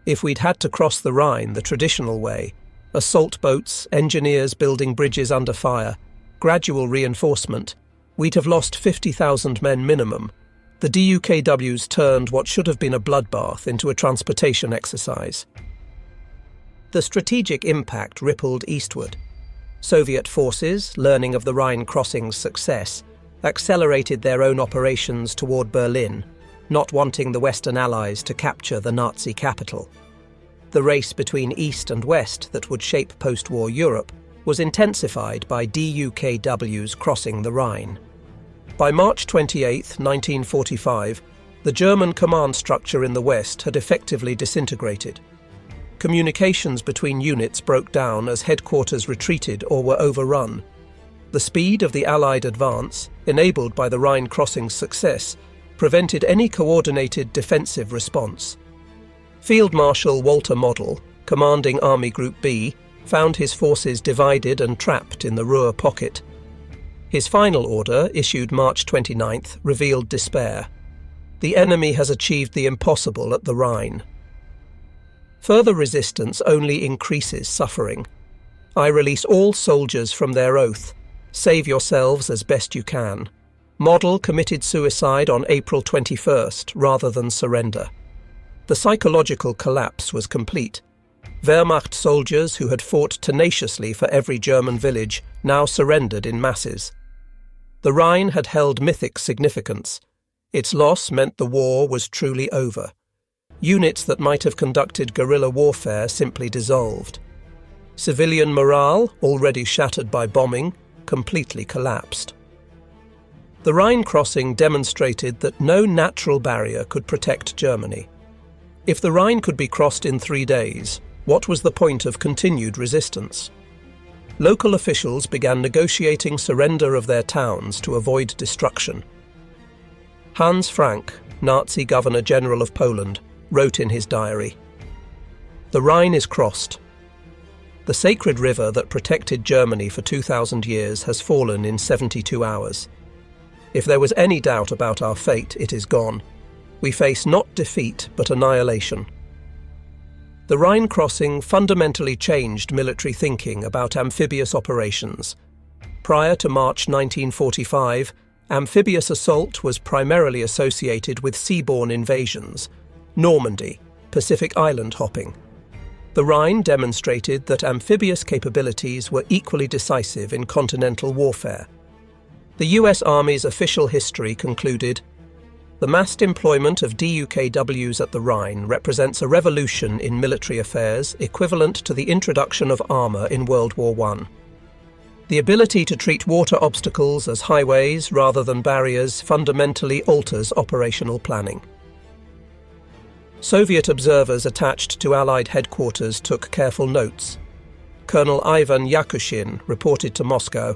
Speaker 1: If we'd had to cross the Rhine the traditional way, assault boats, engineers building bridges under fire, gradual reinforcement, we'd have lost 50,000 men minimum. The DUKWs turned what should have been a bloodbath into a transportation exercise. The strategic impact rippled eastward. Soviet forces, learning of the Rhine crossing's success, accelerated their own operations toward Berlin, not wanting the Western Allies to capture the Nazi capital. The race between East and West that would shape post-war Europe was intensified by DUKWs crossing the Rhine. By March 28, 1945, the German command structure in the West had effectively disintegrated. Communications between units broke down as headquarters retreated or were overrun. The speed of the Allied advance, enabled by the Rhine crossing's success, prevented any coordinated defensive response. Field Marshal Walter Model, commanding Army Group B, found his forces divided and trapped in the Ruhr pocket. His final order, issued March 29th, revealed despair. The enemy has achieved the impossible at the Rhine. Further resistance only increases suffering. I release all soldiers from their oath. Save yourselves as best you can. Model committed suicide on April 21st rather than surrender. The psychological collapse was complete. Wehrmacht soldiers who had fought tenaciously for every German village now surrendered in masses. The Rhine had held mythic significance. Its loss meant the war was truly over. Units that might have conducted guerrilla warfare simply dissolved. Civilian morale, already shattered by bombing, completely collapsed. The Rhine crossing demonstrated that no natural barrier could protect Germany. If the Rhine could be crossed in 3 days, what was the point of continued resistance? Local officials began negotiating surrender of their towns to avoid destruction. Hans Frank, Nazi Governor-General of Poland, wrote in his diary, "The Rhine is crossed. The sacred river that protected Germany for 2,000 years has fallen in 72 hours. If there was any doubt about our fate, it is gone. We face not defeat, but annihilation." The Rhine crossing fundamentally changed military thinking about amphibious operations. Prior to March 1945, amphibious assault was primarily associated with seaborne invasions, Normandy, Pacific island hopping. The Rhine demonstrated that amphibious capabilities were equally decisive in continental warfare. The US Army's official history concluded, "The massed employment of DUKWs at the Rhine represents a revolution in military affairs equivalent to the introduction of armour in World War I. The ability to treat water obstacles as highways rather than barriers fundamentally alters operational planning." Soviet observers attached to Allied headquarters took careful notes. Colonel Ivan Yakushin reported to Moscow,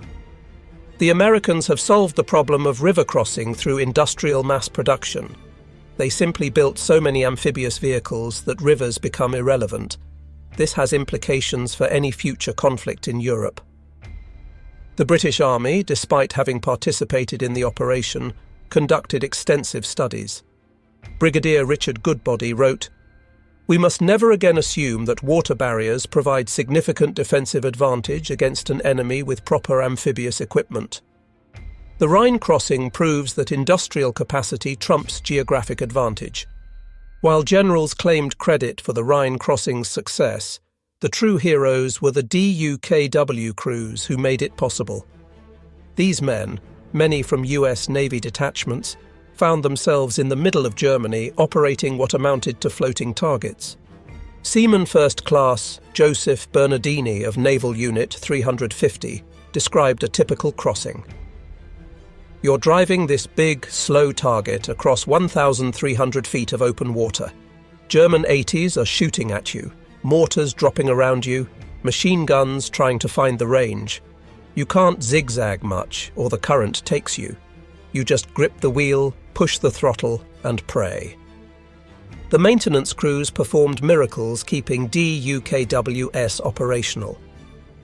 Speaker 1: "The Americans have solved the problem of river crossing through industrial mass production. They simply built so many amphibious vehicles that rivers become irrelevant. This has implications for any future conflict in Europe." The British Army, despite having participated in the operation, conducted extensive studies. Brigadier Richard Goodbody wrote, We must never again assume that water barriers provide significant defensive advantage against an enemy with proper amphibious equipment. The Rhine crossing proves that industrial capacity trumps geographic advantage. While generals claimed credit for the Rhine crossing's success, the true heroes were the DUKW crews who made it possible. These men, many from US Navy detachments, found themselves in the middle of Germany operating what amounted to floating targets. Seaman First Class Joseph Bernardini of Naval Unit 350 described a typical crossing. You're driving this big, slow target across 1,300 feet of open water. German 80s are shooting at you, mortars dropping around you, machine guns trying to find the range. You can't zigzag much, or the current takes you. You just grip the wheel, push the throttle, and pray. The maintenance crews performed miracles keeping DUKWS operational.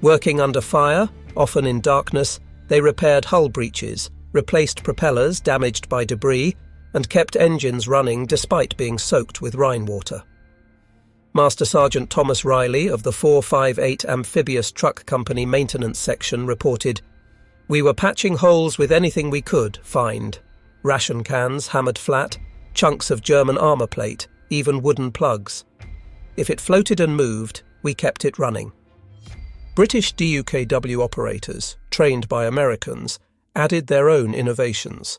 Speaker 1: Working under fire, often in darkness, they repaired hull breaches, replaced propellers damaged by debris, and kept engines running despite being soaked with Rhine water. Master Sergeant Thomas Riley of the 458 Amphibious Truck Company Maintenance Section reported, "We were patching holes with anything we could find. Ration cans hammered flat, chunks of German armor plate, even wooden plugs. If it floated and moved, we kept it running." British DUKW operators, trained by Americans, added their own innovations.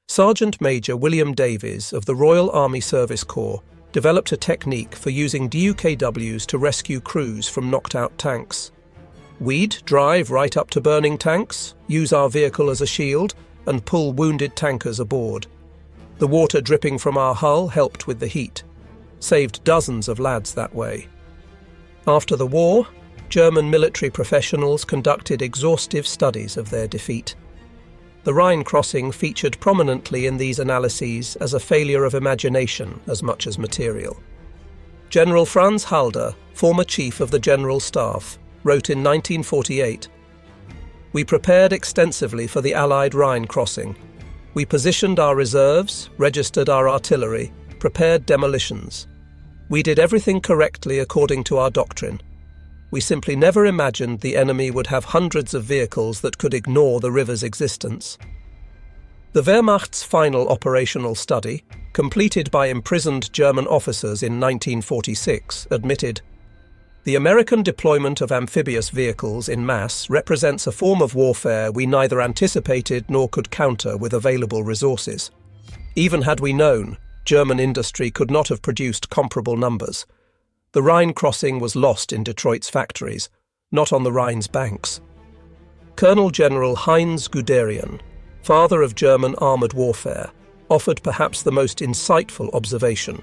Speaker 1: Sergeant Major William Davies of the Royal Army Service Corps developed a technique for using DUKWs to rescue crews from knocked-out tanks. We'd drive right up to burning tanks, use our vehicle as a shield, and pull wounded tankers aboard. The water dripping from our hull helped with the heat. Saved dozens of lads that way. After the war, German military professionals conducted exhaustive studies of their defeat. The Rhine crossing featured prominently in these analyses as a failure of imagination as much as material. General Franz Halder, former chief of the General Staff, wrote in 1948, "We prepared extensively for the Allied Rhine crossing. We positioned our reserves, registered our artillery, prepared demolitions. We did everything correctly according to our doctrine. We simply never imagined the enemy would have hundreds of vehicles that could ignore the river's existence." The Wehrmacht's final operational study, completed by imprisoned German officers in 1946, admitted, "The American deployment of amphibious vehicles in mass represents a form of warfare we neither anticipated nor could counter with available resources. Even had we known, German industry could not have produced comparable numbers. The Rhine crossing was lost in Detroit's factories, not on the Rhine's banks." Colonel General Heinz Guderian, father of German armoured warfare, offered perhaps the most insightful observation.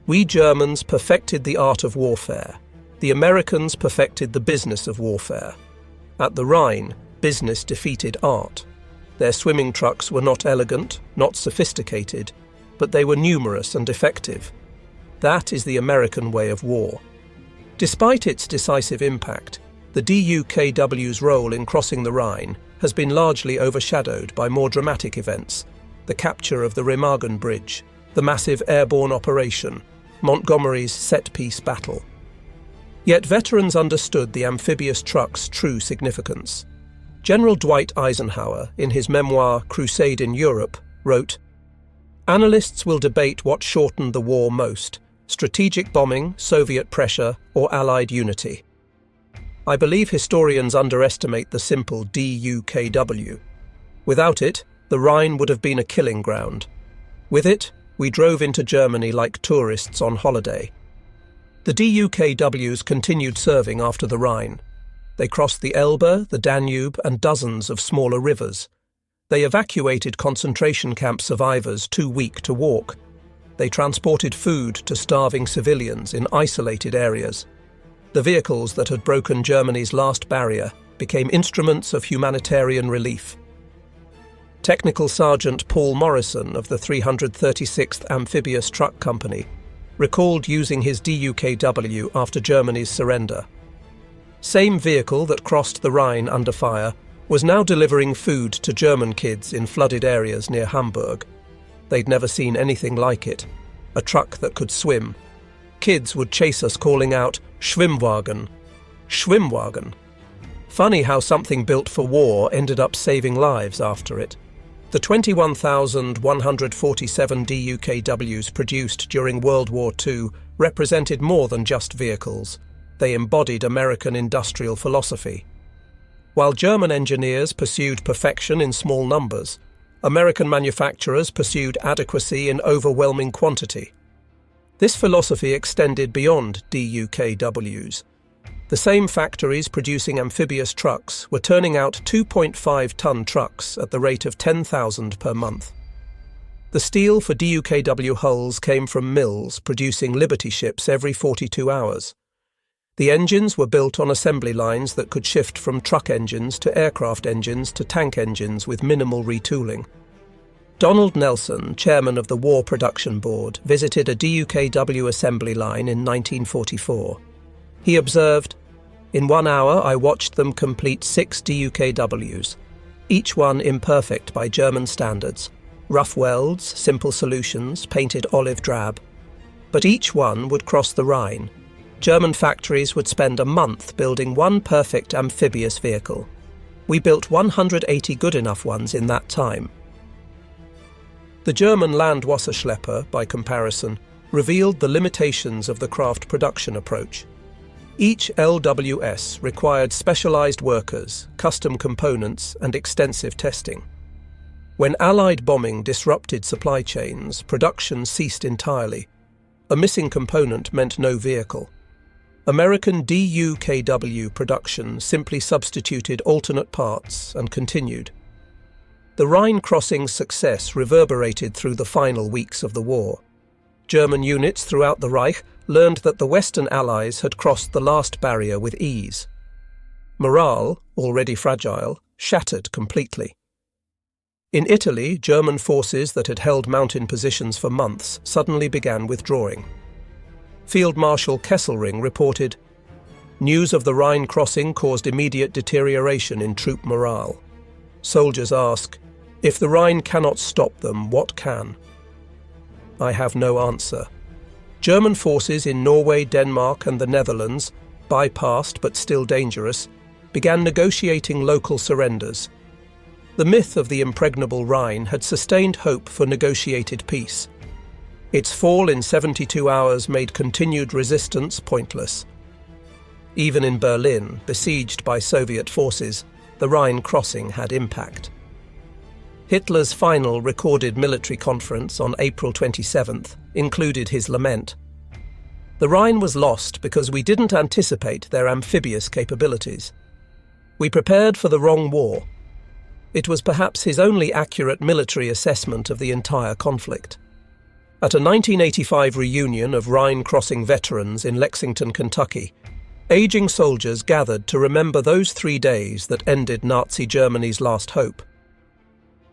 Speaker 1: "We Germans perfected the art of warfare. The Americans perfected the business of warfare. At the Rhine, business defeated art. Their swimming trucks were not elegant, not sophisticated, but they were numerous and effective. That is the American way of war." Despite its decisive impact, the DUKW's role in crossing the Rhine has been largely overshadowed by more dramatic events: the capture of the Remagen Bridge, the massive airborne operation, Montgomery's set-piece battle. Yet veterans understood the amphibious truck's true significance. General Dwight Eisenhower, in his memoir Crusade in Europe, wrote, "Analysts will debate what shortened the war most: strategic bombing, Soviet pressure, or Allied unity. I believe historians underestimate the simple DUKW. Without it, the Rhine would have been a killing ground. With it, we drove into Germany like tourists on holiday." The DUKWs continued serving after the Rhine. They crossed the Elbe, the Danube, and dozens of smaller rivers. They evacuated concentration camp survivors too weak to walk. They transported food to starving civilians in isolated areas. The vehicles that had broken Germany's last barrier became instruments of humanitarian relief. Technical Sergeant Paul Morrison of the 336th Amphibious Truck Company recalled using his DUKW after Germany's surrender. Same vehicle that crossed the Rhine under fire was now delivering food to German kids in flooded areas near Hamburg. They'd never seen anything like it. A truck that could swim. Kids would chase us calling out, "Schwimmwagen! Schwimmwagen!" Funny how something built for war ended up saving lives after it. The 21,147 DUKWs produced during World War II represented more than just vehicles. They embodied American industrial philosophy. While German engineers pursued perfection in small numbers, American manufacturers pursued adequacy in overwhelming quantity. This philosophy extended beyond DUKWs. The same factories producing amphibious trucks were turning out 2.5-ton trucks at the rate of 10,000 per month. The steel for DUKW hulls came from mills producing Liberty ships every 42 hours. The engines were built on assembly lines that could shift from truck engines to aircraft engines to tank engines with minimal retooling. Donald Nelson, chairman of the War Production Board, visited a DUKW assembly line in 1944. He observed, "In 1 hour I watched them complete 6 DUKWs, each one imperfect by German standards, rough welds, simple solutions, painted olive drab. But each one would cross the Rhine. German factories would spend a month building one perfect amphibious vehicle. We built 180 good enough ones in that time." The German Landwasserschlepper, by comparison, revealed the limitations of the craft production approach. Each LWS required specialized workers, custom components, and extensive testing. When Allied bombing disrupted supply chains, production ceased entirely. A missing component meant no vehicle. American DUKW production simply substituted alternate parts and continued. The Rhine crossing's success reverberated through the final weeks of the war. German units throughout the Reich learned that the Western Allies had crossed the last barrier with ease. Morale, already fragile, shattered completely. In Italy, German forces that had held mountain positions for months suddenly began withdrawing. Field Marshal Kesselring reported, "News of the Rhine crossing caused immediate deterioration in troop morale. Soldiers ask, if the Rhine cannot stop them, what can?" I have no answer. German forces in Norway, Denmark and the Netherlands, bypassed but still dangerous, began negotiating local surrenders. The myth of the impregnable Rhine had sustained hope for negotiated peace. Its fall in 72 hours made continued resistance pointless. Even in Berlin, besieged by Soviet forces, the Rhine crossing had impact. Hitler's final recorded military conference on April 27th included his lament. "The Rhine was lost because we didn't anticipate their amphibious capabilities. We prepared for the wrong war." It was perhaps his only accurate military assessment of the entire conflict. At a 1985 reunion of Rhine crossing veterans in Lexington, Kentucky, aging soldiers gathered to remember those 3 days that ended Nazi Germany's last hope.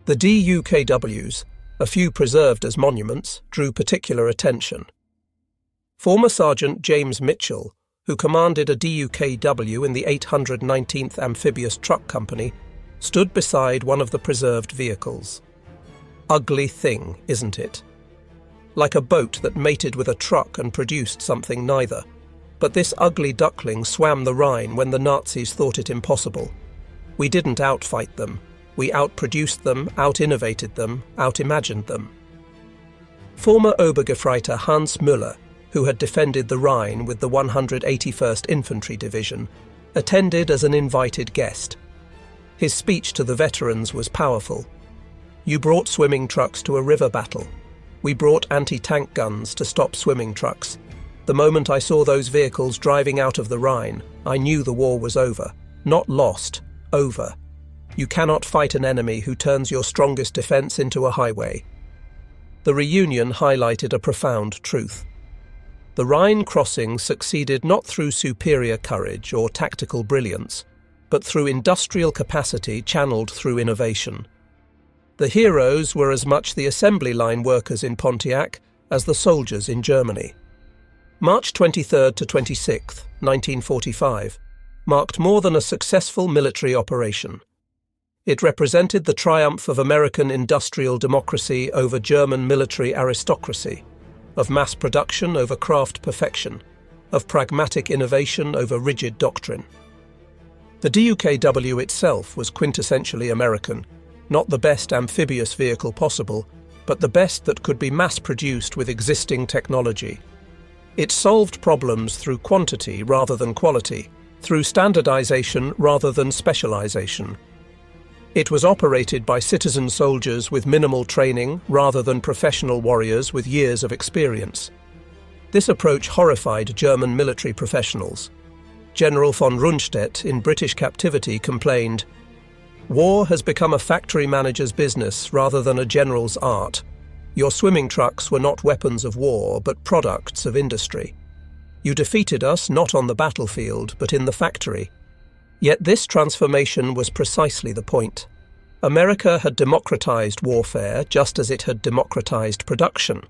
Speaker 1: The DUKWs, a few preserved as monuments, drew particular attention. Former Sergeant James Mitchell, who commanded a DUKW in the 819th Amphibious Truck Company, stood beside one of the preserved vehicles. Ugly thing, isn't it? Like a boat that mated with a truck and produced something neither. But this ugly duckling swam the Rhine when the Nazis thought it impossible. We didn't outfight them. We outproduced them, out-innovated them, out-imagined them. Former Obergefreiter Hans Müller, who had defended the Rhine with the 181st Infantry Division, attended as an invited guest. His speech to the veterans was powerful. "You brought swimming trucks to a river battle. We brought anti-tank guns to stop swimming trucks. The moment I saw those vehicles driving out of the Rhine, I knew the war was over. Not lost, over. You cannot fight an enemy who turns your strongest defense into a highway." The reunion highlighted a profound truth. The Rhine crossing succeeded not through superior courage or tactical brilliance, but through industrial capacity channeled through innovation. The heroes were as much the assembly line workers in Pontiac as the soldiers in Germany. March 23rd to 26th, 1945, marked more than a successful military operation. It represented the triumph of American industrial democracy over German military aristocracy, of mass production over craft perfection, of pragmatic innovation over rigid doctrine. The DUKW itself was quintessentially American, not the best amphibious vehicle possible, but the best that could be mass-produced with existing technology. It solved problems through quantity rather than quality, through standardization rather than specialization. It was operated by citizen soldiers with minimal training rather than professional warriors with years of experience. This approach horrified German military professionals. General von Rundstedt in British captivity complained, "War has become a factory manager's business rather than a general's art. Your swimming trucks were not weapons of war, but products of industry. You defeated us not on the battlefield, but in the factory." Yet this transformation was precisely the point. America had democratized warfare just as it had democratized production.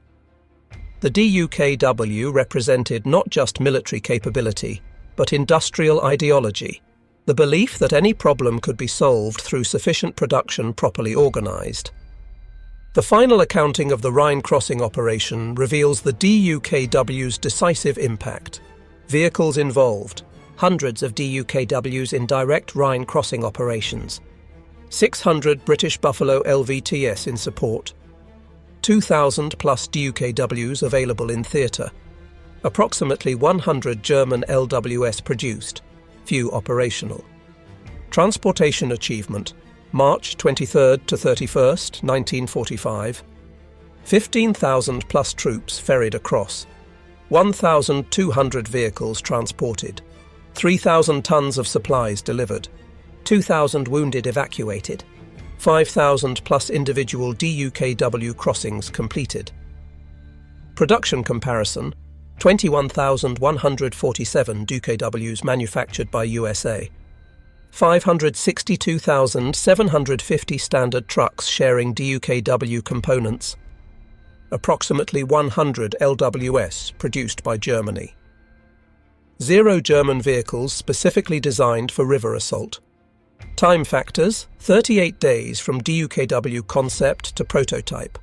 Speaker 1: The DUKW represented not just military capability, but industrial ideology, the belief that any problem could be solved through sufficient production properly organized. The final accounting of the Rhine crossing operation reveals the DUKW's decisive impact. Vehicles involved: hundreds of DUKWs in direct Rhine crossing operations, 600 British Buffalo LVTS in support, 2,000 plus DUKWs available in theatre, approximately 100 German LWS produced, few operational. Transportation achievement: March 23rd to 31st, 1945, 15,000 plus troops ferried across, 1,200 vehicles transported, 3,000 tons of supplies delivered, 2,000 wounded evacuated, 5,000 plus individual DUKW crossings completed. Production comparison: 21,147 DUKWs manufactured by USA, 562,750 standard trucks sharing DUKW components, approximately 100 LWS produced by Germany. 0 German vehicles specifically designed for river assault. Time factors: 38 days from DUKW concept to prototype,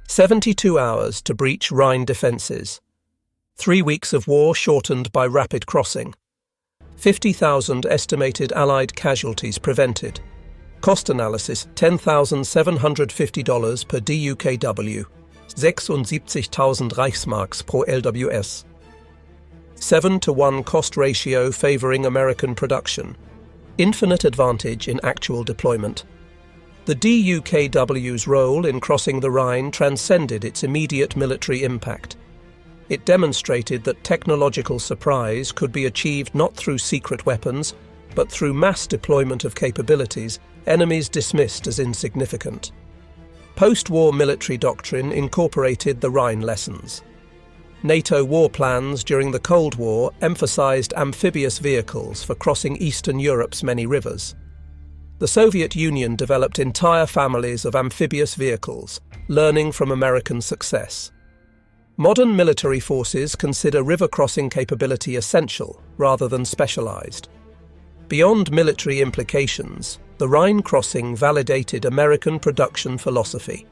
Speaker 1: 72 hours to breach Rhine defences, 3 weeks of war shortened by rapid crossing, 50,000 estimated Allied casualties prevented. Cost analysis: $10,750 per DUKW, 76.000 Reichsmarks pro LWS. 7-to-1 cost ratio favouring American production. Infinite advantage in actual deployment. The DUKW's role in crossing the Rhine transcended its immediate military impact. It demonstrated that technological surprise could be achieved not through secret weapons, but through mass deployment of capabilities enemies dismissed as insignificant. Post-war military doctrine incorporated the Rhine lessons. NATO war plans during the Cold War emphasized amphibious vehicles for crossing Eastern Europe's many rivers. The Soviet Union developed entire families of amphibious vehicles, learning from American success. Modern military forces consider river crossing capability essential rather than specialized. Beyond military implications, the Rhine crossing validated American production philosophy.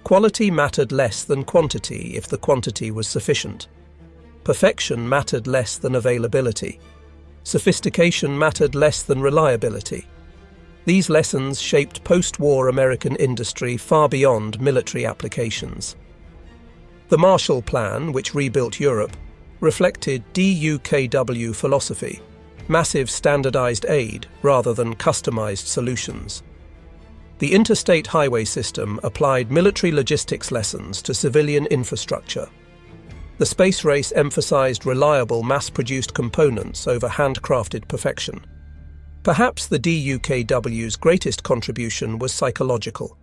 Speaker 1: Quality mattered less than quantity if the quantity was sufficient. Perfection mattered less than availability. Sophistication mattered less than reliability. These lessons shaped post-war American industry far beyond military applications. The Marshall Plan, which rebuilt Europe, reflected DUKW philosophy: massive standardized aid rather than customized solutions. The interstate highway system applied military logistics lessons to civilian infrastructure. The space race emphasized reliable mass-produced components over handcrafted perfection. Perhaps the DUKW's greatest contribution was psychological.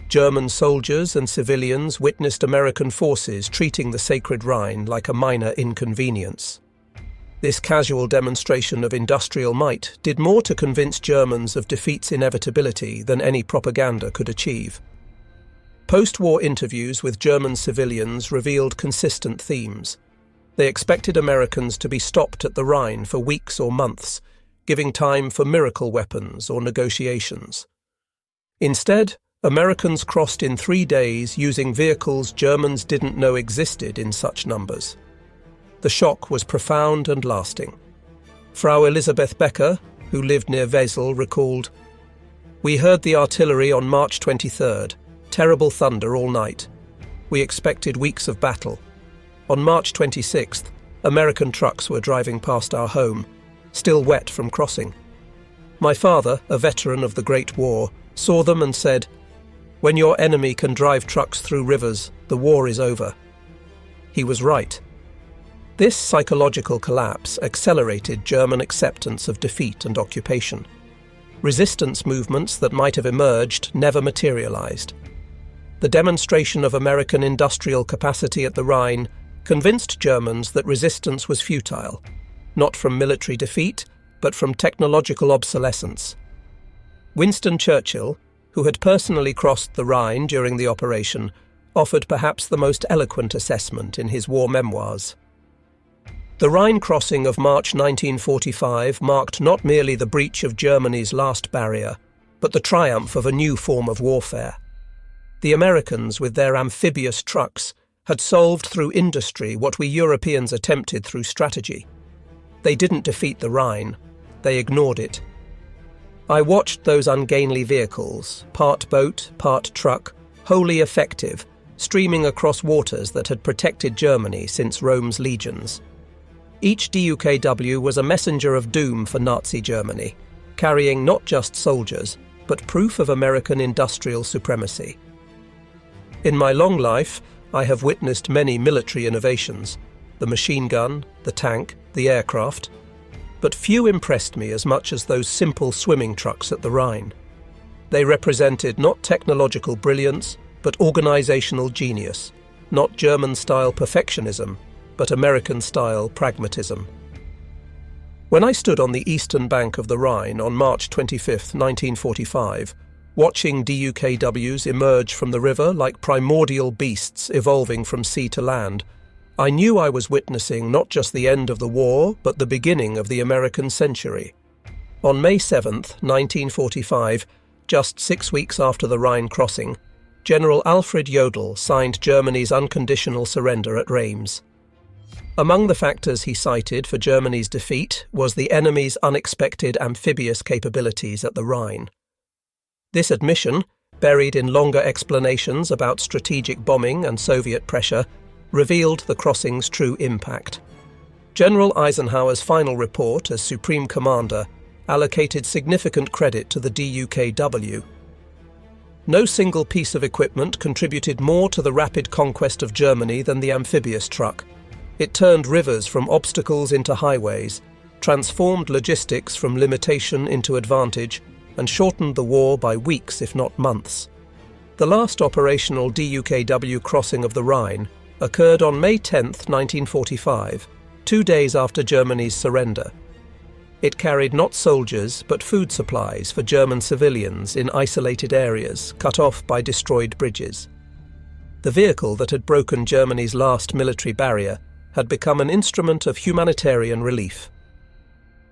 Speaker 1: German soldiers and civilians witnessed American forces treating the sacred Rhine like a minor inconvenience. This casual demonstration of industrial might did more to convince Germans of defeat's inevitability than any propaganda could achieve. Post-war interviews with German civilians revealed consistent themes. They expected Americans to be stopped at the Rhine for weeks or months, giving time for miracle weapons or negotiations. Instead, Americans crossed in 3 days using vehicles Germans didn't know existed in such numbers. The shock was profound and lasting. Frau Elisabeth Becker, who lived near Wesel, recalled, "We heard the artillery on March 23rd, terrible thunder all night. We expected weeks of battle. On March 26th, American trucks were driving past our home, still wet from crossing. My father, a veteran of the Great War, saw them and said, 'When your enemy can drive trucks through rivers, the war is over.' He was right." This psychological collapse accelerated German acceptance of defeat and occupation. Resistance movements that might have emerged never materialized. The demonstration of American industrial capacity at the Rhine convinced Germans that resistance was futile, not from military defeat, but from technological obsolescence. Winston Churchill, who had personally crossed the Rhine during the operation, offered perhaps the most eloquent assessment in his war memoirs. The Rhine crossing of March 1945 marked not merely the breach of Germany's last barrier, but the triumph of a new form of warfare. The Americans, with their amphibious trucks, had solved through industry what we Europeans attempted through strategy. They didn't defeat the Rhine, they ignored it. I watched those ungainly vehicles, part boat, part truck, wholly effective, streaming across waters that had protected Germany since Rome's legions. Each DUKW was a messenger of doom for Nazi Germany, carrying not just soldiers, but proof of American industrial supremacy. In my long life, I have witnessed many military innovations, the machine gun, the tank, the aircraft, but few impressed me as much as those simple swimming trucks at the Rhine. They represented not technological brilliance, but organizational genius, not German-style perfectionism, but American-style pragmatism. When I stood on the eastern bank of the Rhine on March 25, 1945, watching DUKWs emerge from the river like primordial beasts evolving from sea to land, I knew I was witnessing not just the end of the war, but the beginning of the American century. On May 7, 1945, just 6 weeks after the Rhine crossing, General Alfred Jodl signed Germany's unconditional surrender at Reims. Among the factors he cited for Germany's defeat was the enemy's unexpected amphibious capabilities at the Rhine. This admission, buried in longer explanations about strategic bombing and Soviet pressure, revealed the crossing's true impact. General Eisenhower's final report as Supreme Commander allocated significant credit to the DUKW. No single piece of equipment contributed more to the rapid conquest of Germany than the amphibious truck. It turned rivers from obstacles into highways, transformed logistics from limitation into advantage, and shortened the war by weeks, if not months. The last operational DUKW crossing of the Rhine occurred on May 10, 1945, 2 days after Germany's surrender. It carried not soldiers, but food supplies for German civilians in isolated areas cut off by destroyed bridges. The vehicle that had broken Germany's last military barrier had become an instrument of humanitarian relief.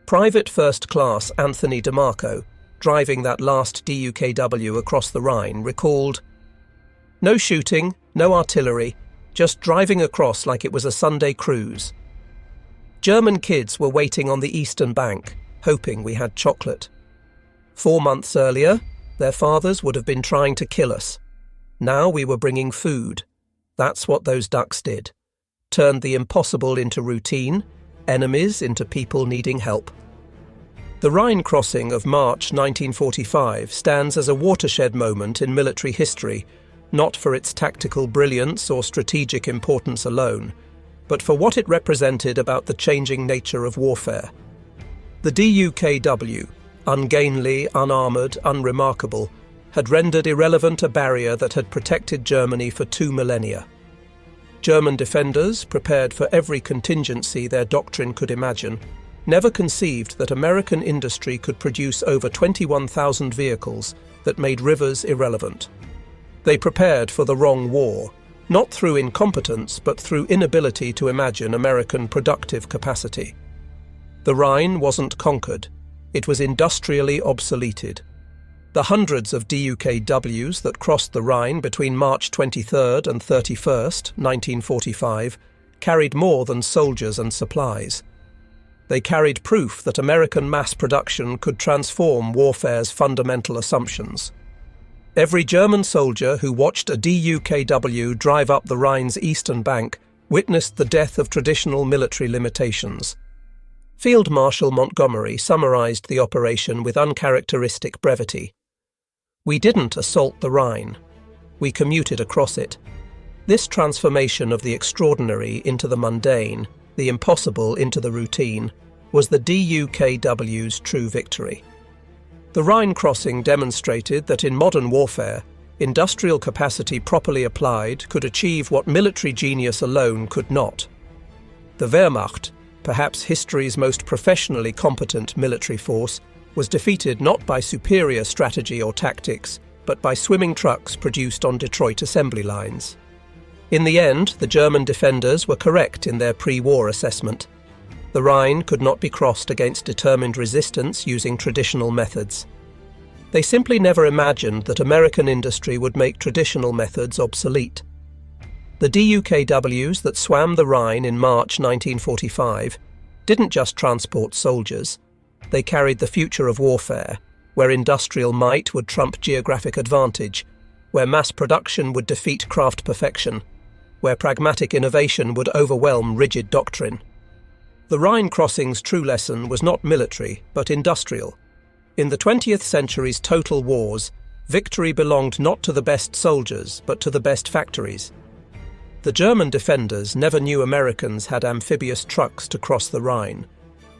Speaker 1: Private First Class Anthony DeMarco, driving that last DUKW across the Rhine, recalled, "No shooting, no artillery, just driving across like it was a Sunday cruise. German kids were waiting on the eastern bank, hoping we had chocolate. 4 months earlier, their fathers would have been trying to kill us. Now we were bringing food. That's what those ducks did. Turned the impossible into routine, enemies into people needing help." The Rhine crossing of March 1945 stands as a watershed moment in military history, not for its tactical brilliance or strategic importance alone, but for what it represented about the changing nature of warfare. The DUKW, ungainly, unarmoured, unremarkable, had rendered irrelevant a barrier that had protected Germany for 2 millennia. German defenders, prepared for every contingency their doctrine could imagine, never conceived that American industry could produce over 21,000 vehicles that made rivers irrelevant. They prepared for the wrong war, not through incompetence, but through inability to imagine American productive capacity. The Rhine wasn't conquered, it was industrially obsoleted. The hundreds of DUKWs that crossed the Rhine between March 23rd and 31st, 1945, carried more than soldiers and supplies. They carried proof that American mass production could transform warfare's fundamental assumptions. Every German soldier who watched a DUKW drive up the Rhine's eastern bank witnessed the death of traditional military limitations. Field Marshal Montgomery summarized the operation with uncharacteristic brevity. "We didn't assault the Rhine. We commuted across it." This transformation of the extraordinary into the mundane, the impossible into the routine, was the DUKW's true victory. The Rhine crossing demonstrated that in modern warfare, industrial capacity properly applied could achieve what military genius alone could not. The Wehrmacht, perhaps history's most professionally competent military force, was defeated not by superior strategy or tactics, but by swimming trucks produced on Detroit assembly lines. In the end, the German defenders were correct in their pre-war assessment. The Rhine could not be crossed against determined resistance using traditional methods. They simply never imagined that American industry would make traditional methods obsolete. The DUKWs that swam the Rhine in March 1945 didn't just transport soldiers. They carried the future of warfare, where industrial might would trump geographic advantage, where mass production would defeat craft perfection, where pragmatic innovation would overwhelm rigid doctrine. The Rhine crossing's true lesson was not military, but industrial. In the 20th century's total wars, victory belonged not to the best soldiers, but to the best factories. The German defenders never knew Americans had amphibious trucks to cross the Rhine,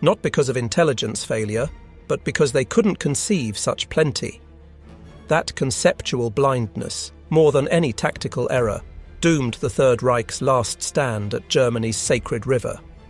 Speaker 1: not because of intelligence failure, but because they couldn't conceive such plenty. That conceptual blindness, more than any tactical error, doomed the Third Reich's last stand at Germany's sacred river.